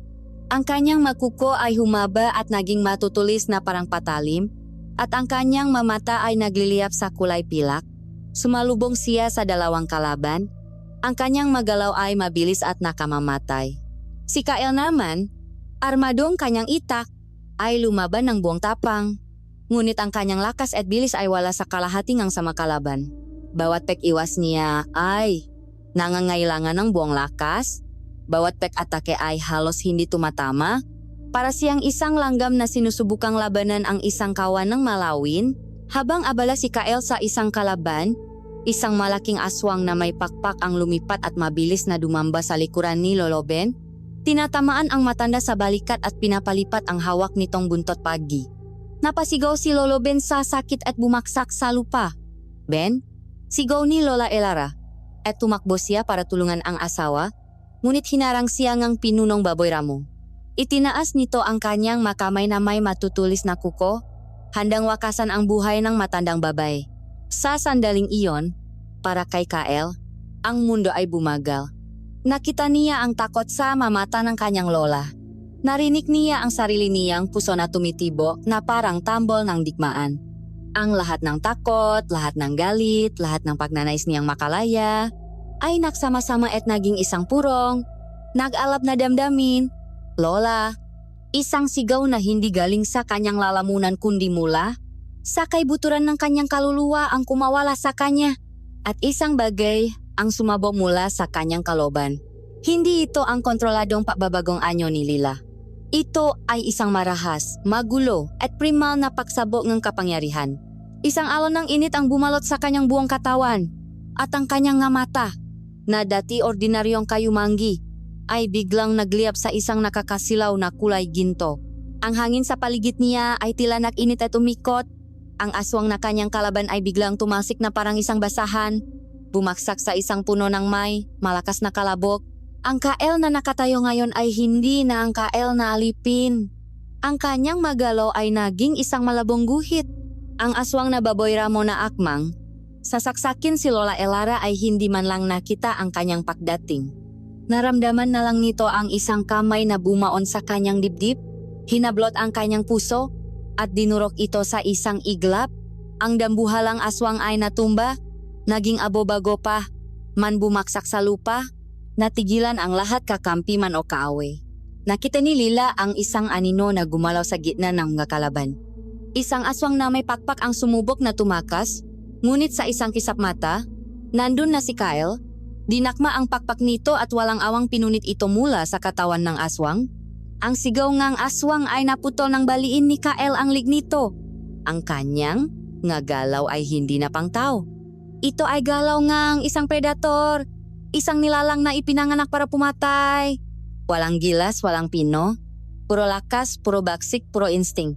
Ang kanyang makuko ay humaba at naging matutulis na parang patalim, at ang kanyang mamata ay nagliliyap sa kulay pilak. Sumalubong siya sa dalawang kalaban. Ang kanyang magalaw ay mabilis at nakamamatay. Si Kael naman, armadong kanyang itak, ay lumaban ng buong tapang. Ngunit ang kanyang lakas at bilis ay wala sa kalahating ang sama kalaban. Bawat pek-iwas niya ay nangangailangan ng buong lakas. Bawat pek-atake ay halos hindi tumatama. Para siyang isang langgam na sinusubukang labanan ang isang kawan ng malawin. Habang abala si Kael sa isang kalaban, isang malaking aswang na may pakpak ang lumipat at mabilis na dumamba sa likuran ni Lolo Ben. Tinatamaan ang matanda sa balikat at pinapalipat ang hawak nitong buntot pagi. Napasigaw si Lolo Ben sa sakit at bumaksak sa lupa. Ben, sigaw ni Lola Elara. At tumakbo siya para tulungan ang asawa, ngunit hinarang siya ngang pinunong baboy ramo. Itinaas nito ang kanyang makamay na may matutulis na kuko, handang wakasan ang buhay ng matandang babae. Sa sandaling iyon, para kay Kael, ang mundo ay bumagal. Nakita niya ang takot sa mamata ng kanyang lola. Narinig niya ang sarili niyang puso na tumitibo na parang tambol ng digmaan. Ang lahat ng takot, lahat ng galit, lahat ng pagnanais niyang makalaya, ay nagsama-sama at naging isang purong, nag-alab na damdamin. Lola, isang sigaw na hindi galing sa kanyang lalamunan kundi mula sa kaibuturan ng kanyang kaluluwa ang kumawala sa kanya, at isang bagay ang sumabog mula sa kanyang kaloban. Hindi ito ang kontroladong pagbabagong anyo ni Lila. Ito ay isang marahas, magulo at primal na pagsabog ng kapangyarihan. Isang alon ng init ang bumalot sa kanyang buong katawan, at ang kanyang nga mata, na dati ordinaryong kayumanggi, ay biglang nagliyab sa isang nakakasilaw na kulay ginto. Ang hangin sa paligid niya ay tila nag-init at umikot. Ang aswang na kanyang kalaban ay biglang tumasik na parang isang basahan. Bumaksak sa isang puno ng may malakas na kalabok. Ang Kael na nakatayo ngayon ay hindi na ang Kael na alipin. Ang kanyang magalaw ay naging isang malabong guhit. Ang aswang na baboy ramo na akmang, sasaksakin si Lola Elara ay hindi man lang nakita ang kanyang pagdating. Naramdaman na lang nito ang isang kamay na bumaon sa kanyang dibdib, hinablot ang kanyang puso, at dinurok ito sa isang iglap. Ang dambuhalang aswang ay natumba, naging abobago pa, man bumaksak sa lupa, natigilan ang lahat kakampi man o kaaway. Nakita ni Lila ang isang anino na gumalaw sa gitna ng mga kalaban. Isang aswang na may pakpak ang sumubok na tumakas, ngunit sa isang kisap mata, nandun na si Kael. Dinakma ang pakpak nito at walang awang pinunit ito mula sa katawan ng aswang. Ang sigaw ngang aswang ay naputol ng baliin ni Kael ang lig nito. Ang kanyang nga galaw ay hindi na pang tao. Ito ay galaw ngang isang predator, isang nilalang na ipinanganak para pumatay. Walang gilas, walang pino, puro lakas, puro baksik, puro instinct.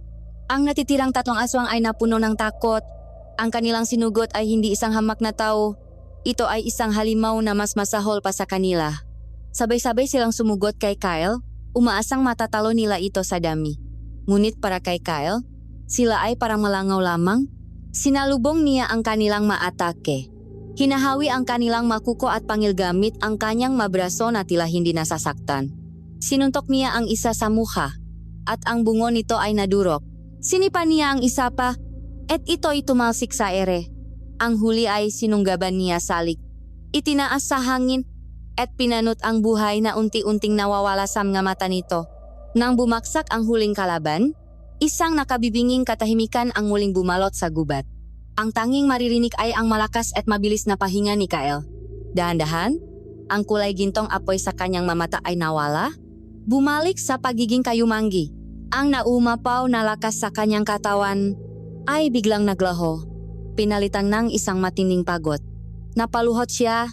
Ang natitirang tatlong aswang ay napuno ng takot. Ang kanilang sinugot ay hindi isang hamak na tao. Ito ay isang halimaw na mas masahol pa sa kanila. Sabay-sabay silang sumugot kay Kael, umaasang matatalo nila ito sa dami. Ngunit para kay Kael, sila ay parang malangaw lamang. Sinalubong niya ang kanilang maatake. Hinahawi ang kanilang makuko at pangil gamit ang kanyang mabraso na tila hindi nasasaktan. Sinuntok niya ang isa sa mukha, at ang bungo nito ay nadurok. Sinipa niya ang isa pa, at ito'y tumalsik sa ere. Ang huli ay sinunggaban niya salik. Itinaas sa hangin at pinanot ang buhay na unti-unting nawawala sa mga mata nito. Nang bumaksak ang huling kalaban, isang nakabibinging katahimikan ang muling bumalot sa gubat. Ang tanging maririnig ay ang malakas at mabilis na pahinga ni Kael. Dahan-dahan, ang kulay gintong apoy sa kanyang mamata ay nawala. Bumalik sa pagiging kayumanggi. Ang naumapaw na lakas sa kanyang katawan ay biglang naglaho. Pinalitan ng isang matinding pagod. Napaluhot siya,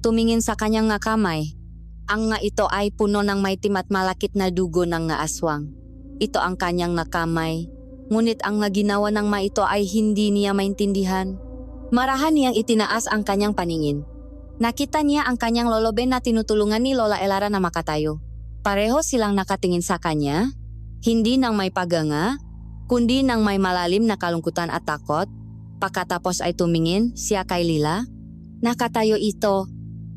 tumingin sa kanyang nga kamay. Ang nga ito ay puno ng maitim at malakit na dugo ng nga aswang. Ito ang kanyang nakamay, ngunit ang nga ginawa ng ma ito ay hindi niya maintindihan. Marahan niyang itinaas ang kanyang paningin. Nakita niya ang kanyang lolo Ben na tinutulungan ni Lola Elara na makatayo. Pareho silang nakatingin sa kanya, hindi nang may paganga, kundi ng may malalim na kalungkutan at takot. Pagkatapos ay tumingin siya kay Lila. Nakatayo ito.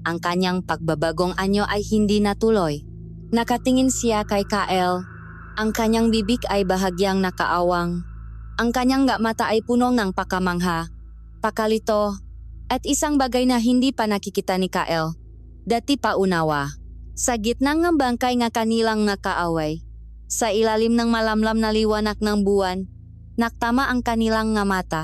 Ang kanyang pagbabagong anyo ay hindi natuloy. Nakatingin siya kay Kael. Ang kanyang bibig ay bahagyang nakaawang. Ang kanyang mata ay puno ng pakamangha, pakalito, at isang bagay na hindi pa nakikita ni Kael. Dati pa unawa. Sa gitna ng bangkay nga kanilang nakaaway, sa ilalim ng malamlam na liwanag ng buwan, naktama ang kanilang nga mata.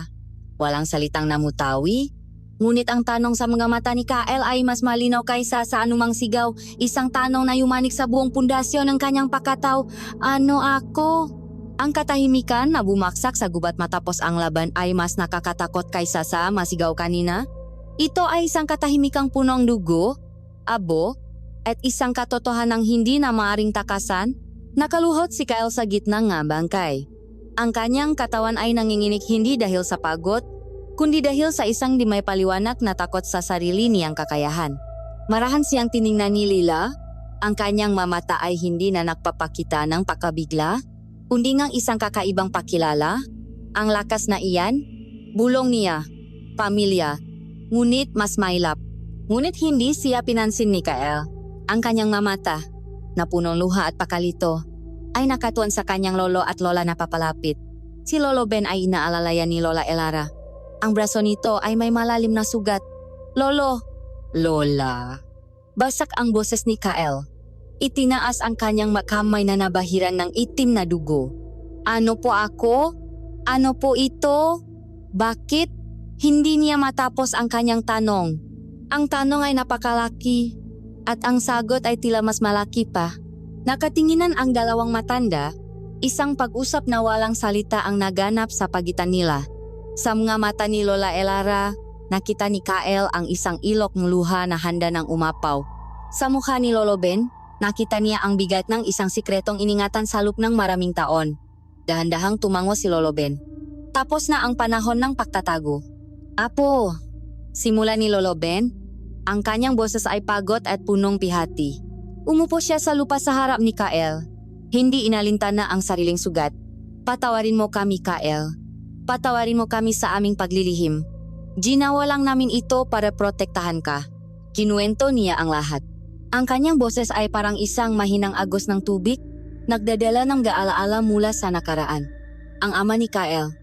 Walang salitang namutawi, ngunit ang tanong sa mga mata ni Kael ay mas malinaw kaysa sa anumang sigaw. Isang tanong na yumanik sa buong pundasyon ng kanyang pakataw. Ano ako? Ang katahimikan na bumaksak sa gubat matapos ang laban ay mas nakakatakot kaysa sa masigaw kanina. Ito ay isang katahimikang punong dugo, abo, at isang katotohanang hindi na maaring takasan. Nakaluhot si Kael sa gitna nga bangkay. Ang kanyang katawan ay nanginginig hindi dahil sa pagod, kundi dahil sa isang di may paliwanag na takot sa sarili niyang kakayahan. Marahan siyang tiningnan ni Lila. Ang kanyang mamata ay hindi na nagpapakita ng pakabigla, kundi ngang isang kakaibang pakilala. Ang lakas na iyan, bulong niya, pamilya, ngunit mas mailap. Ngunit hindi siya pinansin ni Kael. Ang kanyang mamata, na punong luha at pakalito, ay nakatuon sa kanyang lolo at lola na papalapit. Si Lolo Ben ay inaalalayan ni Lola Elara. Ang braso nito ay may malalim na sugat. Lolo, Lola. Basak ang boses ni Kael. Itinaas ang kanyang makamay na nabahiran ng itim na dugo. Ano po ako? Ano po ito? Bakit? Hindi niya matapos ang kanyang tanong. Ang tanong ay napakalaki at ang sagot ay tila mas malaki pa. Nakatinginan ang dalawang matanda, isang pag-usap na walang salita ang naganap sa pagitan nila. Sa mga mata ni Lola Elara, nakita ni Kael ang isang ilok ng luha na handa ng umapaw. Sa mukha ni Lolo Ben, nakita niya ang bigat ng isang sikretong iningatan sa loob ng maraming taon. Dahan-dahang tumango si Lolo Ben. Tapos na ang panahon ng pagtatago. Apo, simula ni Lolo Ben, ang kanyang boses ay pagod at punong pihati. Umupo siya sa lupa sa harap ni Kael. Hindi inalintana ang sariling sugat. Patawarin mo kami, Kael. Patawarin mo kami sa aming paglilihim. Ginawa lang namin ito para protektahan ka. Kinuwento niya ang lahat. Ang kanyang boses ay parang isang mahinang agos ng tubig, nagdadala ng gaalaala mula sa nakaraan. Ang ama ni Kael,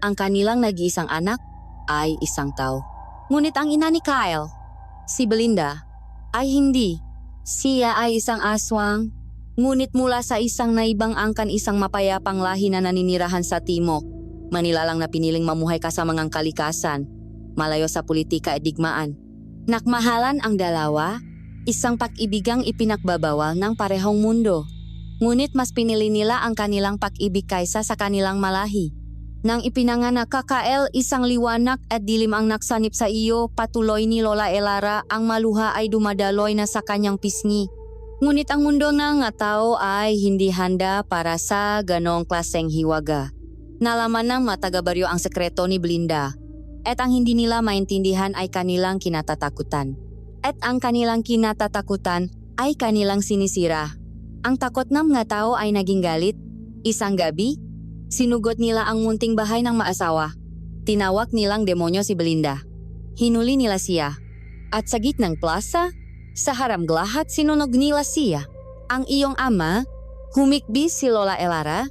ang kanilang nag-iisang anak, ay isang tao. Ngunit ang ina ni Kael, si Belinda, ay hindi. Siya ay isang aswang, ngunit mula sa isang naibang angkan isang mapayapang lahi na naninirahan sa Timok. Manila lang na piniling mamuhay kasama ng kalikasan, malayo sa politika at digmaan. Nakmahalan ang dalawa, isang pag-ibigang ipinagbabawal ng parehong mundo. Ngunit mas pinili nila ang kanilang pag-ibig kaysa sa kanilang malahi. Nang ipinanganak ka, Kael, isang liwanag at dilim ang naksanip sa iyo, patuloy ni Lola Elara, ang maluha ay dumadaloy na sa kanyang pisngi. Ngunit ang mundo ng tao ay hindi handa para sa ganong klaseng hiwaga. Nalaman ng matagabaryo ang sekreto ni Belinda, at ang hindi nila maintindihan ay kanilang kinatatakutan. At ang kanilang kinatatakutan ay kanilang sinisira. Ang takot ng mga tao ay naging galit. Isang gabi, sinugot nila ang munting bahay ng maasawa. Tinawag nilang demonyo si Belinda. Hinuli nila siya. At sa gitnang plaza, sa harap lahat sinunog nila siya. Ang iyong ama, humikbi si Lola Elara,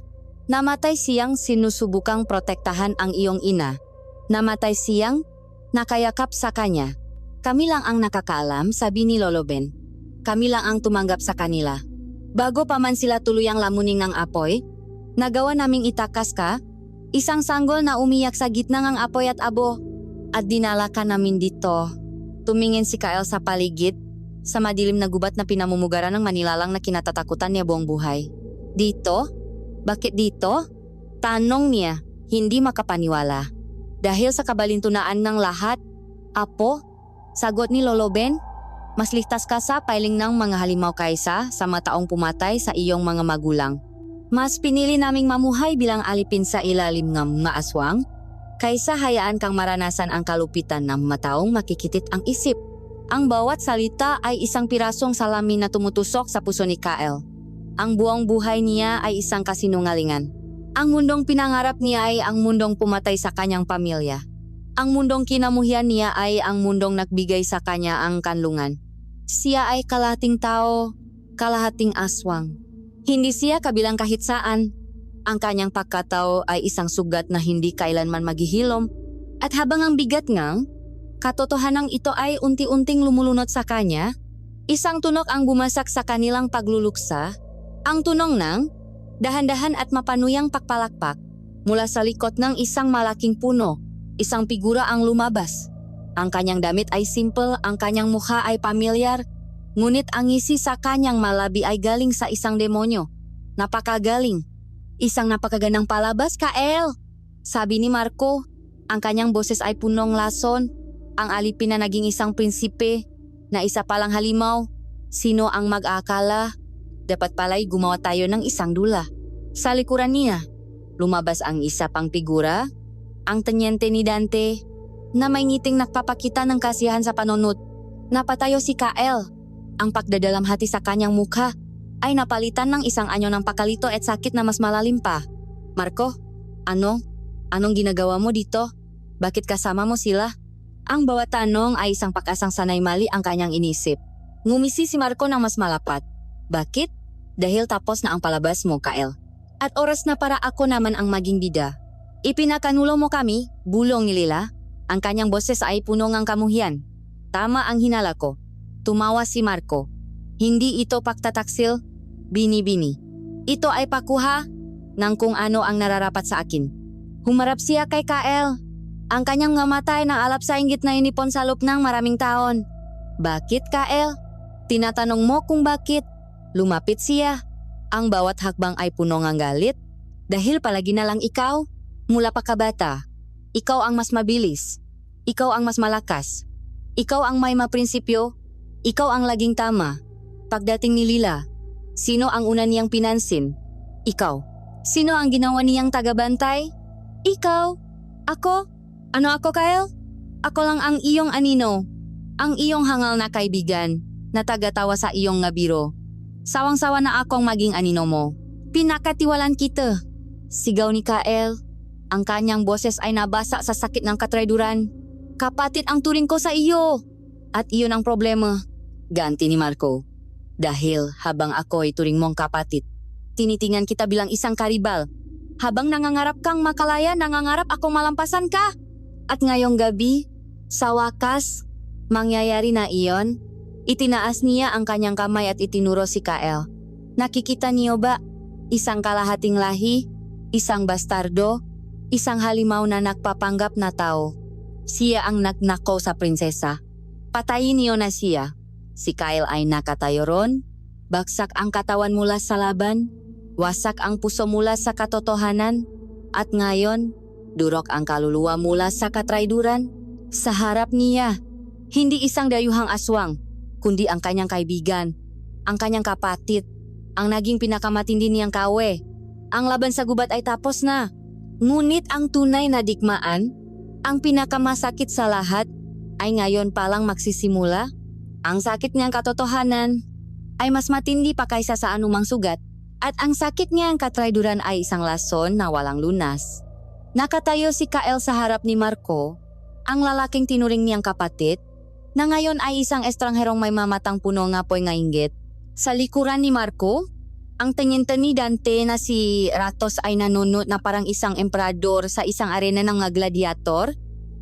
namatay siyang sinusubukang protektahan ang iyong ina. Namatay siyang nakayakap sa kanya. Kami lang ang nakakaalam, sabi ni Lolo Ben. Kami lang ang tumanggap sa kanila. Bago pa man sila tuluyang lamunin ng apoy, nagawa naming itakas ka, isang sanggol na umiyak sa gitna ng apoy at abo, at dinala ka namin dito. Tumingin si Kael sa paligid, sa madilim na gubat na pinamumugaran ng manilalang na kinatatakutan niya buong buhay. Dito? Bakit dito? Tanong niya, hindi makapaniwala. Dahil sa kabalintunaan ng lahat, Apo, sagot ni Lolo Ben, mas ligtas ka sa piling ng mga halimaw kaysa sa mga taong pumatay sa iyong mga magulang. Mas pinili naming mamuhay bilang alipin sa ilalim ng mga aswang, kaysa hayaan kang maranasan ang kalupitan ng mga taong makikitit ang isip. Ang bawat salita ay isang pirasong salamin na tumutusok sa puso ni Kael. Ang buong buhay niya ay isang kasinungalingan. Ang mundong pinangarap niya ay ang mundong pumatay sa kanyang pamilya. Ang mundong kinamuhian niya ay ang mundong nagbigay sa kanya ang kanlungan. Siya ay kalahating tao, kalahating aswang. Hindi siya kabilang kahit saan. Ang kanyang pagkatao ay isang sugat na hindi kailanman maghihilom. At habang ang bigat ngang, katotohanang ito ay unti-unting lumulunod sa kanya, isang tunok ang bumasak sa kanilang pagluluksa. Ang tunong ng dahan-dahan at mapanuyang pakpalakpak mula sa likod ng isang malaking puno. Isang figura ang lumabas. Ang kanyang damit ay simple, ang kanyang mukha ay pamilyar, ngunit ang ngisi sa kanyang malabi ay galing sa isang demonyo. Napakagaling. Isang napakagandang palabas, Kael! Sabi ni Marco. Ang kanyang boses ay punong lason. Ang alipin na naging isang prinsipe, na isa palang halimaw. Sino ang mag-aakala? Dapat pala'y gumawa tayo ng isang dula. Sa likuran niya, lumabas ang isa pang figura, ang tenyente ni Dante, na may ngiting nagpapakita ng kasiyahan sa panunod. Napatayo si Kael. Ang pagdadalam hati sa kanyang mukha ay napalitan ng isang anyo ng pakalito at sakit na mas malalim pa. Marco, anong ginagawa mo dito? Bakit kasama mo sila? Ang bawat tanong ay isang pag-asang sanay mali ang kanyang inisip. Ngumisi si Marco ng mas malapat. Bakit? Dahil tapos na ang palabas mo, Kael. At oras na para ako naman ang maging bida. Ipinakanulo mo kami, bulong ni Lila. Ang kanyang boses ay puno ng kamuhian. Tama ang hinala ko. Tumawa si Marco. Hindi ito pagtataksil, bini-bini. Ito ay pakuha ng kung ano ang nararapat sa akin. Humarap siya kay Kael. Ang kanyang mga mata ay naalap sa inggit na inipon sa loob ng maraming taon. Bakit, Kael? Tinatanong mo kung bakit. Lumapit siya. Ang bawat hakbang ay puno ng galit. Dahil palagi na lang ikaw. Mula pa kabata, ikaw ang mas mabilis. Ikaw ang mas malakas. Ikaw ang may maprinsipyo. Ikaw ang laging tama. Pagdating ni Lila, sino ang una niyang pinansin? Ikaw. Sino ang ginawa niyang tagabantay? Ikaw. Ako? Ano ako, Kyle? Ako lang ang iyong anino. Ang iyong hangal na kaibigan na tagatawa sa iyong ngabiro. Sawang-sawa na akong maging anino mo. Pinakatiwalan kita. Sigaw ni Kyle. Ang kanyang boses ay nabasa sa sakit ng katrayduran. Kapatid ang turing ko sa iyo. At iyon ang problema. Ganti ni Marco. Dahil habang ako ay turing mong kapatid, tinitingnan kita bilang isang karibal. Habang nangangarap kang makalaya, nangangarap akong malampasan ka. At ngayong gabi, sa wakas, mangyayari na iyon. Itinaas niya ang kanyang kamay at itinuro si Kael. Nakikita niyo ba? Isang kalahating lahi, isang bastardo, isang halimaw na nagpapanggap na tao. Siya ang nagnakaw sa prinsesa. Patayin niyo na siya. Si Kyle ay nakatayo ron. Bagsak ang katawan mula sa laban. Wasak ang puso mula sa katotohanan. At ngayon, durok ang kaluluwa mula sa katrayduran. Sa harap niya, hindi isang dayuhang aswang, kundi ang kanyang kaibigan, ang kanyang kapatid, ang naging pinakamatindi niyang kawe. Ang laban sa gubat ay tapos na. Ngunit ang tunay na digmaan, ang pinakamasakit sa lahat, ay ngayon palang magsisimula. Ang sakit niyang katotohanan ay mas matindi pa kaysa sa anumang sugat, at ang sakit niyang katrayduran ay isang lason na walang lunas. Nakatayo si Kael sa harap ni Marco, ang lalaking tinuring niyang kapatid, na ngayon ay isang estrangherong may mamatang puno ng apoy nga inggit. Sa likuran ni Marco, ang tanyente ni Dante na si Ratos ay nanunot na parang isang emperador sa isang arena ng mga gladiator,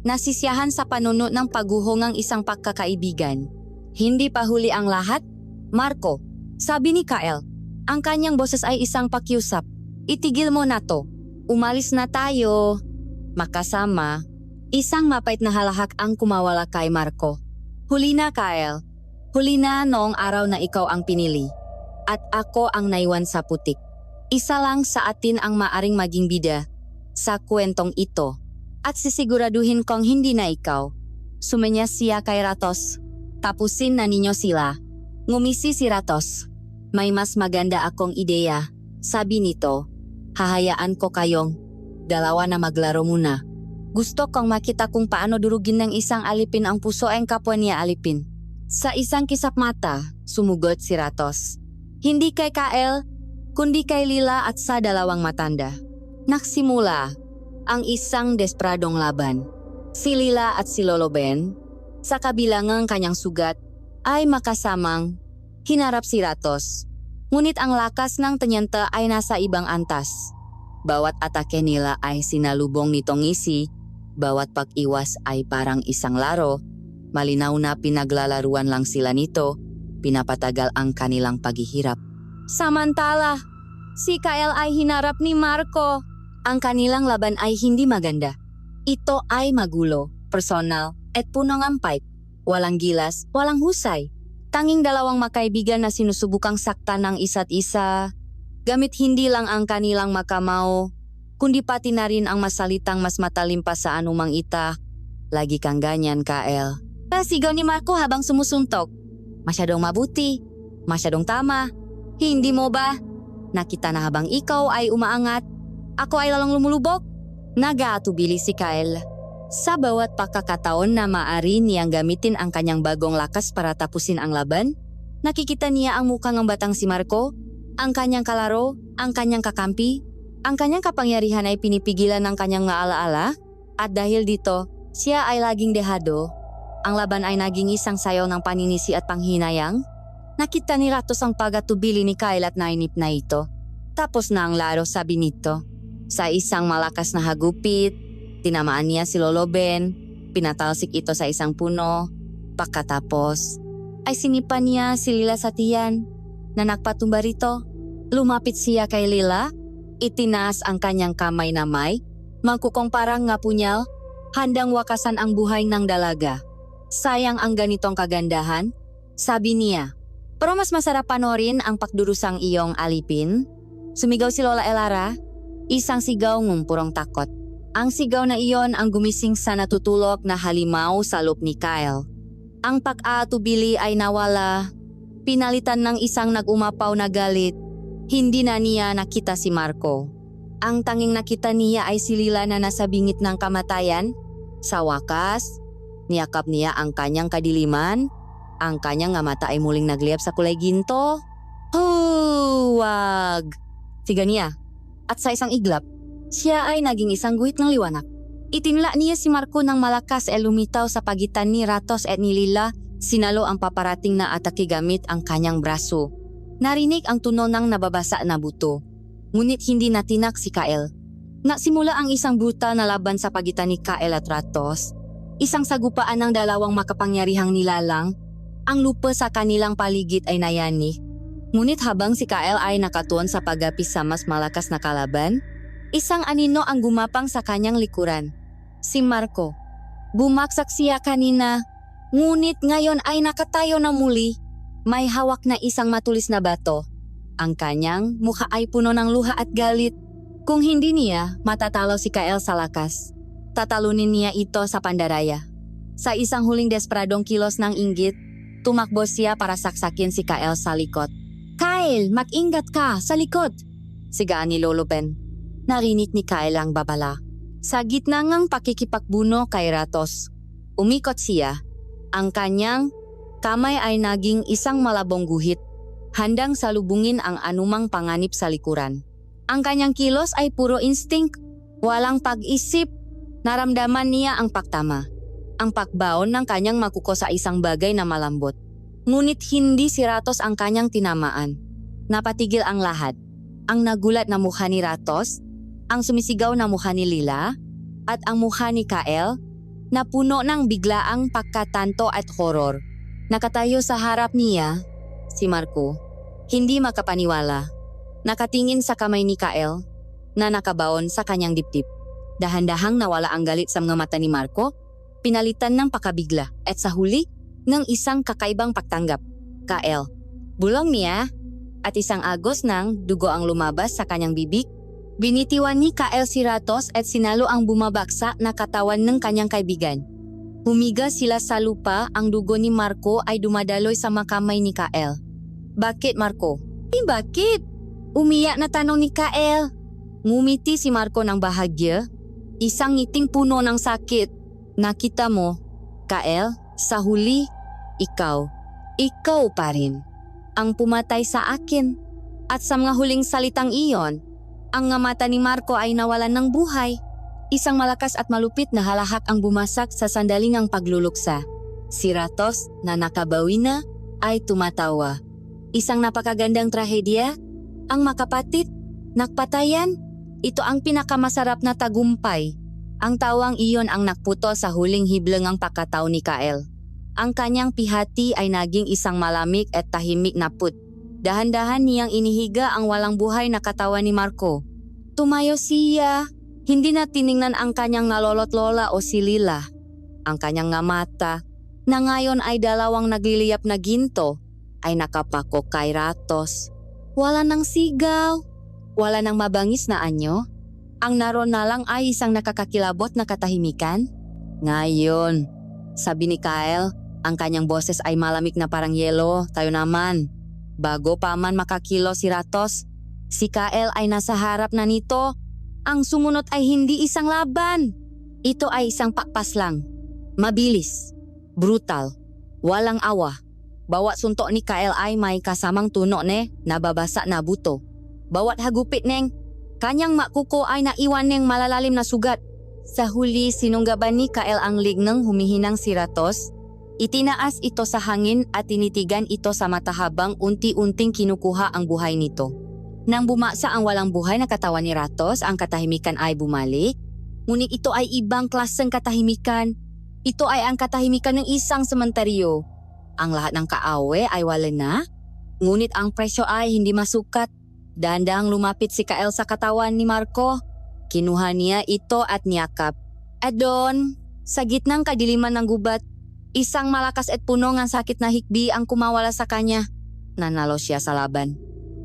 nasisiyahan sa panunot ng pagguho ng isang pagkakaibigan. Hindi pa huli ang lahat, Marco, sabi ni Kael. Ang kanyang boses ay isang pakiusap. Itigil mo na to. Umalis na tayo. Makasama. Isang mapait na halahak ang kumawala kay Marco. Huli na, Kael. Huli na noong araw na ikaw ang pinili. At ako ang naiwan sa putik. Isa lang sa atin ang maaring maging bida sa kwentong ito. At sisiguraduhin kong hindi na ikaw. Sumenya siya kay Ratos. Tapusin na ninyo sila. Ngumisi si Ratos. May mas maganda akong ideya. Sabi nito, hahayaan ko kayong dalawa na maglaro muna. Gusto kong makita kung paano durugin ng isang alipin ang puso ang kapwa niya alipin. Sa isang kisap mata, sumugot si Ratos. Hindi kay Kael, kundi kay Lila at sa dalawang matanda. Nagsimula ang isang despradong laban. Si Lila at si Lolo Ben, sa kabilangang kanyang sugat, ay makasamang hinarap si Ratos. Ngunit ang lakas ng tanyanta ay nasa ibang antas. Bawat atake nila ay sinalubong nitong ngisi, bawat pag-iwas ay parang isang laro. Malinaw na pinaglalaruan lang sila nito, pinapatagal ang kanilang paghihirap. Samantala, si Kyle ay hinarap ni Marco. Ang kanilang laban ay hindi maganda. Ito ay magulo, personal, at puno ng fight. Walang gilas, walang husay. Tanging dalawang makaibigan na sinusubukang saktan ng isa't isa. Gamit hindi lang ang kanilang makamao, kundi pati na rin ang masalitang mas matalim pa sa anumang ita. Lagi kang ganyan, Kyle. Sigaw ni Marco habang sumusuntok. Masyadong mabuti, masyadong tama. Hindi mo ba? Nakita na habang ikaw ay umaangat, ako ay lalong lumulubog. Nag-aatubili si Kyle. Sa bawat pagkakataon na maaari niyang gamitin ang kanyang bagong lakas para tapusin ang laban, nakikita niya ang mukha ng batang si Marco, ang kanyang kalaro, ang kanyang kakampi, ang kanyang kapangyarihan ay pinipigilan ng kanyang mga alaala, at dahil dito, siya ay laging dehado. Ang laban ay naging isang sayaw ng paninisi at panghinayang. Nakita ni Ratos ang pagatubili ni Kyle at nainip na ito. Tapos na ang laro, sabi nito. Sa isang malakas na hagupit, tinamaan niya si Lolo Ben, pinatalsik ito sa isang puno. Pagkatapos, ay sinipan niya si Lila sa tiyan na nagpatumba rito. Lumapit siya kay Lila, itinaas ang kanyang kamay na may, mangkukong parang nga punyal, handang wakasan ang buhay ng dalaga. Sayang ang ganitong kagandahan, sabi niya. Pero mas masarap panorin ang pagdurusang iyong alipin. Sumigaw si Lola Elara, isang sigaw ng purong takot. Ang sigaw na iyon ang gumising sa natutulog na halimaw sa loob ni Kyle. Ang pag-aatubili ay nawala, pinalitan ng isang nag-umapaw na galit. Hindi na niya nakita si Marco. Ang tanging nakita niya ay si Lila na nasa bingit ng kamatayan. Sa wakas, niyakap niya ang kanyang kadiliman. Ang kanyang nga mata ay muling nagliyab sa kulay ginto. Huwag! Siga niya. At sa isang iglap, siya ay naging isang guhit ng liwanag. Itinla niya si Marco ng malakas at lumitaw sa pagitan ni Ratos at ni Lila. Sinalo ang paparating na atake gamit ang kanyang braso. Narinig ang tunog ng nababasa na buto. Ngunit hindi natinak si Kyle. Nagsimula ang isang brutal na laban sa pagitan ni Kyle at Ratos. Isang sagupaan ng dalawang makapangyarihang nilalang. Ang lupa sa kanilang paligid ay nayanig. Ngunit habang si Kyle ay nakatuon sa pag-apis sa mas malakas na kalaban, isang anino ang gumapang sa kanyang likuran. Si Marco. Bumaksak siya kanina, ngunit ngayon ay nakatayo na muli. May hawak na isang matulis na bato. Ang kanyang mukha ay puno ng luha at galit. Kung hindi niya matatalo si Kyle sa lakas, tatalunin niya ito sa pandaraya. Sa isang huling despradong kilos ng inggit, tumakbo siya para saksakin si Kyle sa likod. Kyle, mag-ingat ka sa likod! Sigaan ni Lolo Ben. Narinig ni Kyle ang babala. Sa gitna ng pakikipagbuno kay Ratos, umikot siya. Ang kanyang kamay ay naging isang malabong guhit, handang salubungin ang anumang panganib sa likuran. Ang kanyang kilos ay puro instinct, walang pag-isip. Naramdaman niya ang paktama, ang pagbaon ng kanyang makuko sa isang bagay na malambot. Ngunit hindi si Ratos ang kanyang tinamaan. Napatigil ang lahat. Ang nagulat na mukha ni Ratos, ang sumisigaw na mukha ni Lila, at ang mukha ni Kyle, na puno ng biglaang pagkatanto at horror. Nakatayo sa harap niya, si Marco, hindi makapaniwala. Nakatingin sa kamay ni Kyle, na nakabaon sa kanyang dibdib. Dahan-dahang nawala ang galit sa mga mata ni Marco, pinalitan ng pakabigla at sa huli ng isang kakaibang pagtanggap. Kyle, bulong niya, at isang agos ng dugo ang lumabas sa kanyang bibig. Binitiwan ni Kyle si Ratos at sinalo ang bumabaksak na katawan ng kanyang kaibigan. Humiga sila sa lupa, ang dugo ni Marco ay dumadaloy sa makamay ni Kyle. Bakit, Marco? Bakit? Umiyak na tanong ni Kyle. Ngumiti si Marco ng bahagya. Isang ngiting puno ng sakit. Nakita mo, Kyle, sa huli, ikaw pa rin ang pumatay sa akin. At sa mga huling salitang iyon, Ang nga mata ni Marco ay nawalan ng buhay. Isang malakas at malupit na halahak ang bumasak sa sandaling ang pagluluksa. Si Ratos na nakabawi na ay tumatawa. Isang napakagandang trahedya, ang makapatit, nakpatayan, ito ang pinakamasarap na tagumpay. Ang tawang iyon ang nakputo sa huling hiblang ang pakataw ni Kael. Ang kanyang pihati ay naging isang malamig at tahimik na put. Dahan-dahan niyang inihiga ang walang buhay na katawan ni Marco. Tumayo siya. Hindi na tiningnan ang kanyang nalolot-lola o si Lila. Ang kanyang nga mata, na ngayon ay dalawang nagliliyap na ginto, ay nakapako kay Ratos. Wala nang sigaw, wala nang mabangis na anyo. Ang naroon na lang ay isang nakakakilabot na katahimikan. Ngayon, sabi ni Kael, ang kanyang boses ay malamig na parang yelo, tayo naman. Bago pa man makakilo si Ratos, si Kael ay nasa harap na nito. Ang sumunod ay hindi isang laban. Ito ay isang pakpas lang. Mabilis, brutal, walang awa. Bawat suntok ni Kael ay may kasamang tuno nababasa na buto. Bawat hagupit neng, kanyang makuko ay naiwan neng malalalim na sugat. Sa huli, sinunggaban ni Kael ang lignang humihinang si Ratos. Itinaas ito sa hangin at tinitigan ito sa mata habang unti-unting kinukuha ang buhay nito. Nang bumasa ang walang buhay na katawan ni Ratos, ang katahimikan ay bumalik. Ngunit ito ay ibang klaseng katahimikan. Ito ay ang katahimikan ng isang sementeryo. Ang lahat ng kaawe ay wala na. Ngunit ang presyo ay hindi masukat. Dahan-dahang lumapit si Kael sa katawan ni Marco. Kinuha niya ito at niyakap. At doon, sa gitnang kadiliman ng gubat, isang malakas at puno ng sakit na hikbi ang kumawala sa kanya. Nanalo siya sa laban.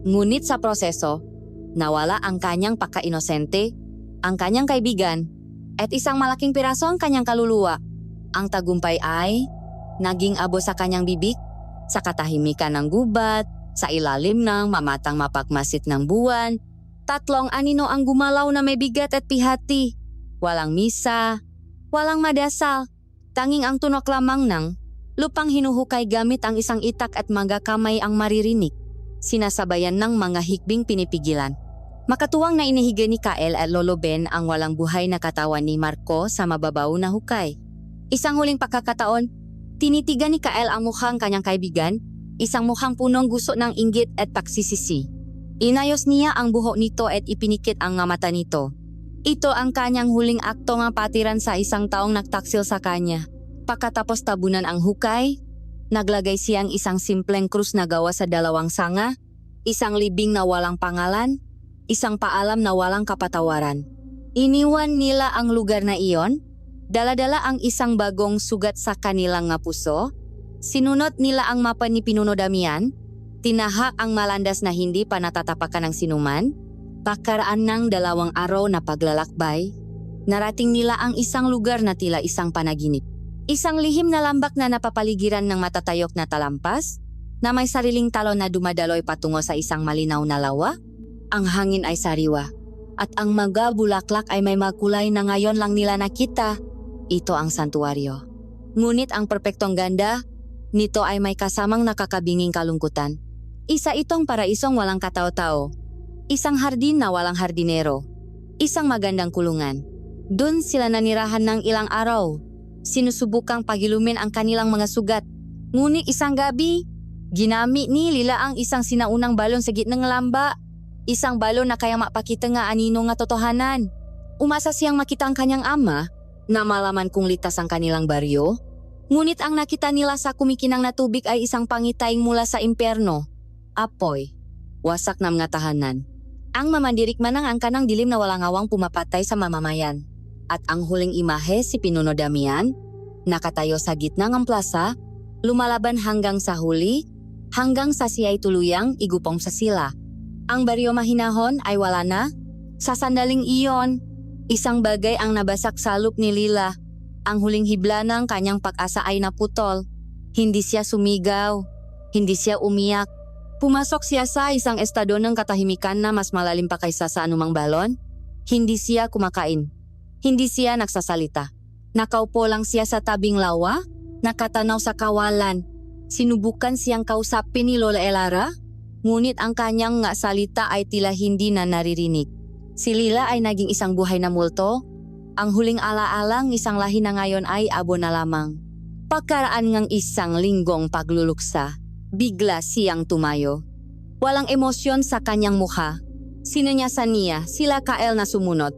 Ngunit sa proseso, nawala ang kanyang pagka-inosente, ang kanyang kaibigan, at isang malaking piraso ang kanyang kaluluwa. Ang tagumpay ay naging abo sa kanyang bibig, sa katahimikan ng gubat, sa ilalim ng mamatang mapagmasit ng buwan. Tatlong anino ang gumalaw na may bigat at pihati. Walang misa, walang madasal, tanging ang tunok lamang ng lupang hinuhukay gamit ang isang itak at mga kamay ang maririnig. Sinasabayan ng mga hikbing pinipigilan. Makatuwang na inihiga ni Kael at Lolo Ben ang walang buhay na katawan ni Marco sa mababaw na hukay. Isang huling pagkakataon, tinitigan ni Kael ang mukhang kanyang kaibigan, isang mukhang punong gusto ng inggit at pagsisisi. Inayos niya ang buhok nito at ipinikit ang mata nito. Ito ang kanyang huling akto ng patiran sa isang taong nagtaksil sa kanya. Pagkatapos tabunan ang hukay, naglagay siyang isang simpleng krus na gawa sa dalawang sanga, isang libing na walang pangalan, isang paalam na walang kapatawaran. Iniwan nila ang lugar na iyon, dala-dala ang isang bagong sugat sa kanilang nga puso, sinunot nila ang mapa ni Pinuno Damian, tinahak ang malandas na hindi pa natatapakan ng sinuman, pakaraan ng 2 araw na paglalakbay, narating nila ang isang lugar na tila isang panaginip. Isang lihim na lambak na napapaligiran ng matatayok na talampas, na may sariling talon na dumadaloy patungo sa isang malinaw na lawa. Ang hangin ay sariwa, at ang mga bulaklak ay may makulay na ngayon lang nila nakita. Ito ang santuaryo. Ngunit ang perpektong ganda, nito ay may kasamang nakakabinging kalungkutan. Isa itong paraisong walang katao-tao, isang hardin na walang hardinero, isang magandang kulungan. Doon sila nanirahan ng ilang araw. Sinusubukang pagilumin ang kanilang mga sugat. Ngunit isang gabi, ginamit ni Lila ang isang sinaunang balon sa gitnang lamba. Isang balon na kaya mapakita nga anino nga totohanan. Umasa siyang makita ang kanyang ama na malaman kung litas ang kanilang baryo. Ngunit ang nakita nila sa kumikinang na tubig ay isang pangitayng mula sa impyerno. Apoy, wasak na mga tahanan. Ang mamandirikman ng angka ng dilim na walang awang pumapatay sa mamamayan. At ang huling imahe si Pinuno Damian, nakatayo sa gitna ng plaza, lumalaban hanggang sa huli, hanggang sa siya'y tuluyang igupong sa sila. Ang baryo mahinahon ay wala na. Sa sandaling iyon, isang bagay ang nabasak sa loop ni Lila. Ang huling hibla ng kanyang pag-asa ay naputol. Hindi siya sumigaw, hindi siya umiyak. Pumasok siya sa isang estado ng katahimikan na mas malalim pa kaysa sa anumang balon. Hindi siya kumakain. Hindi siya nagsasalita. Nakaupo lang siya sa tabing lawa, nakatanaw sa kawalan. Sinubukan siyang kausapin ni Lola Elara, ngunit ang kanyang nga salita ay tila hindi na naririnig. Si Lila ay naging isang buhay na multo. Ang huling alaalang isang lahi na ngayon ay abo na lamang. Pagkaraan ng isang linggong pagluluksa, bigla siyang tumayo. Walang emosyon sa kanyang mukha. Sinunyasan niya sila Kael na sumunod.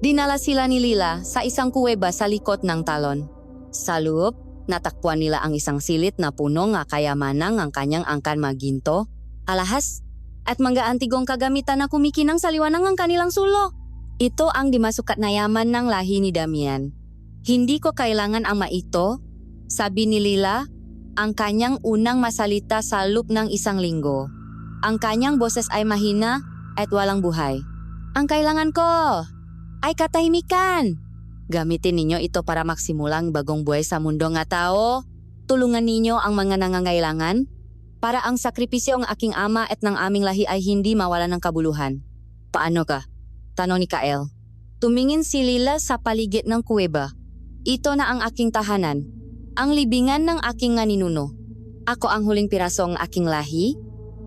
Dinala sila ni Lila sa isang kuweba sa likod ng talon. Sa loob, natakpuan nila ang isang silit na puno nga kayamanang ang kanyang angkan maginto, alahas, at mga antigong kagamitan na kumikinang sa liwanag ng kanilang sulo. Ito ang dimasukat na yaman ng lahi ni Damian. Hindi ko kailangan ang maito, sabi ni Lila, ang kanyang unang masalita sa loob ng isang linggo. Ang kanyang boses ay mahina at walang buhay. Ang kailangan ko ay katahimikan. Gamitin ninyo ito para maksimulang bagong buhay sa mundo nga tao. Tulungan ninyo ang mga nangangailangan para ang sakripisyo ng aking ama at ng aming lahi ay hindi mawalan ng kabuluhan. Paano ka? Tanong ni Kael. Tumingin si Lila sa paligid ng kuweba. Ito na ang aking tahanan, ang libingan ng aking ninuno. Ako ang huling piraso ng aking lahi,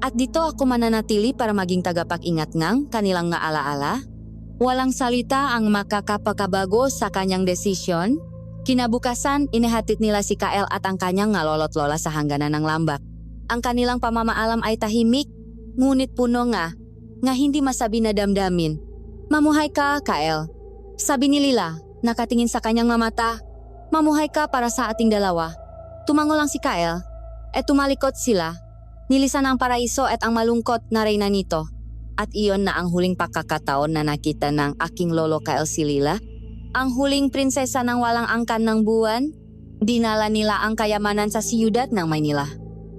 at dito ako mananatili para maging tagapag-ingat ng kanilang nga alaala. Walang salita ang makakapakabago sa kanyang desisyon. Kinabukasan, inihatid nila si Kael at ang kanyang nga lolo't lola sa hangganan ng lambak. Ang kanilang pamamaalam ay tahimik, ngunit puno nga hindi masabi na damdamin. Mamuhay ka, Kael. Sabi ni Lila, nakatingin sa kanyang mata. Mamuhay ka para sa ating dalawa. Tumango lang si Kael, at tumalikot sila. Nilisan ang paraiso at ang malungkot na reyna nito. At iyon na ang huling pagkakataon na nakita ng aking lolo Kael si Lila. Ang huling prinsesa ng walang angkan ng buwan. Dinala nila ang kayamanan sa siyudad ng Maynila.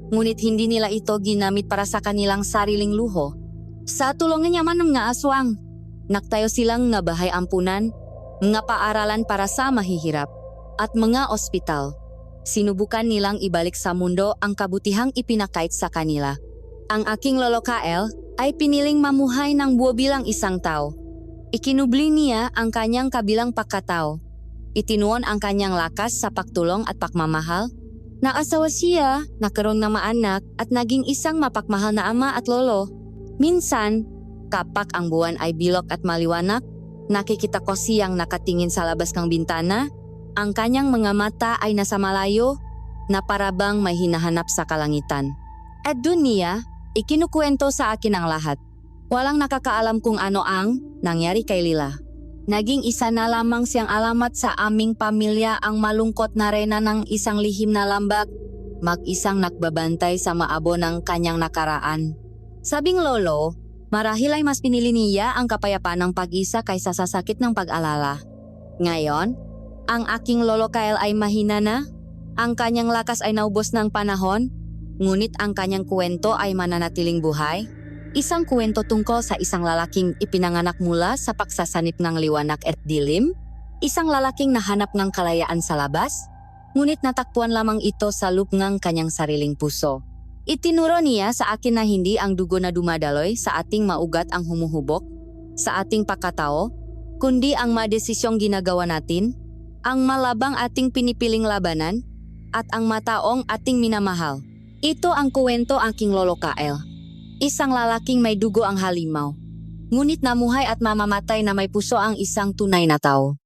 Ngunit hindi nila ito ginamit para sa kanilang sariling luho. Sa tulong ng yaman ng nga aswang, naktayo silang nga bahay ampunan, nga paaralan para sa mahihirap, at mga ospital. Sinubukan nilang ibalik sa mundo ang kabutihang ipinakait sa kanila. Ang aking lolo Kael ay piniling mamuhay ng buo bilang isang tao. Ikinubli niya ang kanyang kabilang pagkatao. Itinuon ang kanyang lakas sa pagtulong at pagmamahal. Naasawa siya, nagkaroon ng maanak at naging isang mapagmahal na ama at lolo. Minsan, kapag ang buwan ay bilog at maliwanag, nakikita ko siyang nakatingin sa labas ng bintana. Ang kanyang mga mata ay nasa malayo na parabang may hinahanap sa kalangitan. At dun niya, ikinukwento sa akin ang lahat. Walang nakakaalam kung ano ang nangyari kay Lila. Naging isa na lamang siyang alamat sa aming pamilya ang malungkot na reyna ng isang lihim na lambak, mag-isang nagbabantay sa maabo ng kanyang nakaraan. Sabing lolo, marahil ay mas pinili niya ang kapayapaan ng pag-isa kaysa sa sakit ng pag-alala. Ngayon, ang aking lolo Kael ay mahina na, ang kanyang lakas ay naubos ng panahon, ngunit ang kanyang kwento ay mananatiling buhay. Isang kwento tungkol sa isang lalaking ipinanganak mula sa pagsasanip ng liwanag at dilim, isang lalaking nahanap ng kalayaan sa labas, ngunit natakpuan lamang ito sa loob ng kanyang sariling puso. Itinuro niya sa akin na hindi ang dugo na dumadaloy sa ating maugat ang humuhubok, sa ating pagkatao, kundi ang madesisyong ginagawa natin, ang malabang ating pinipiling labanan, at ang mataong ating minamahal. Ito ang kwento aking lolo Kael. Isang lalaking may dugo ang halimaw. Ngunit namuhay at mamamatay na may puso ang isang tunay na tao.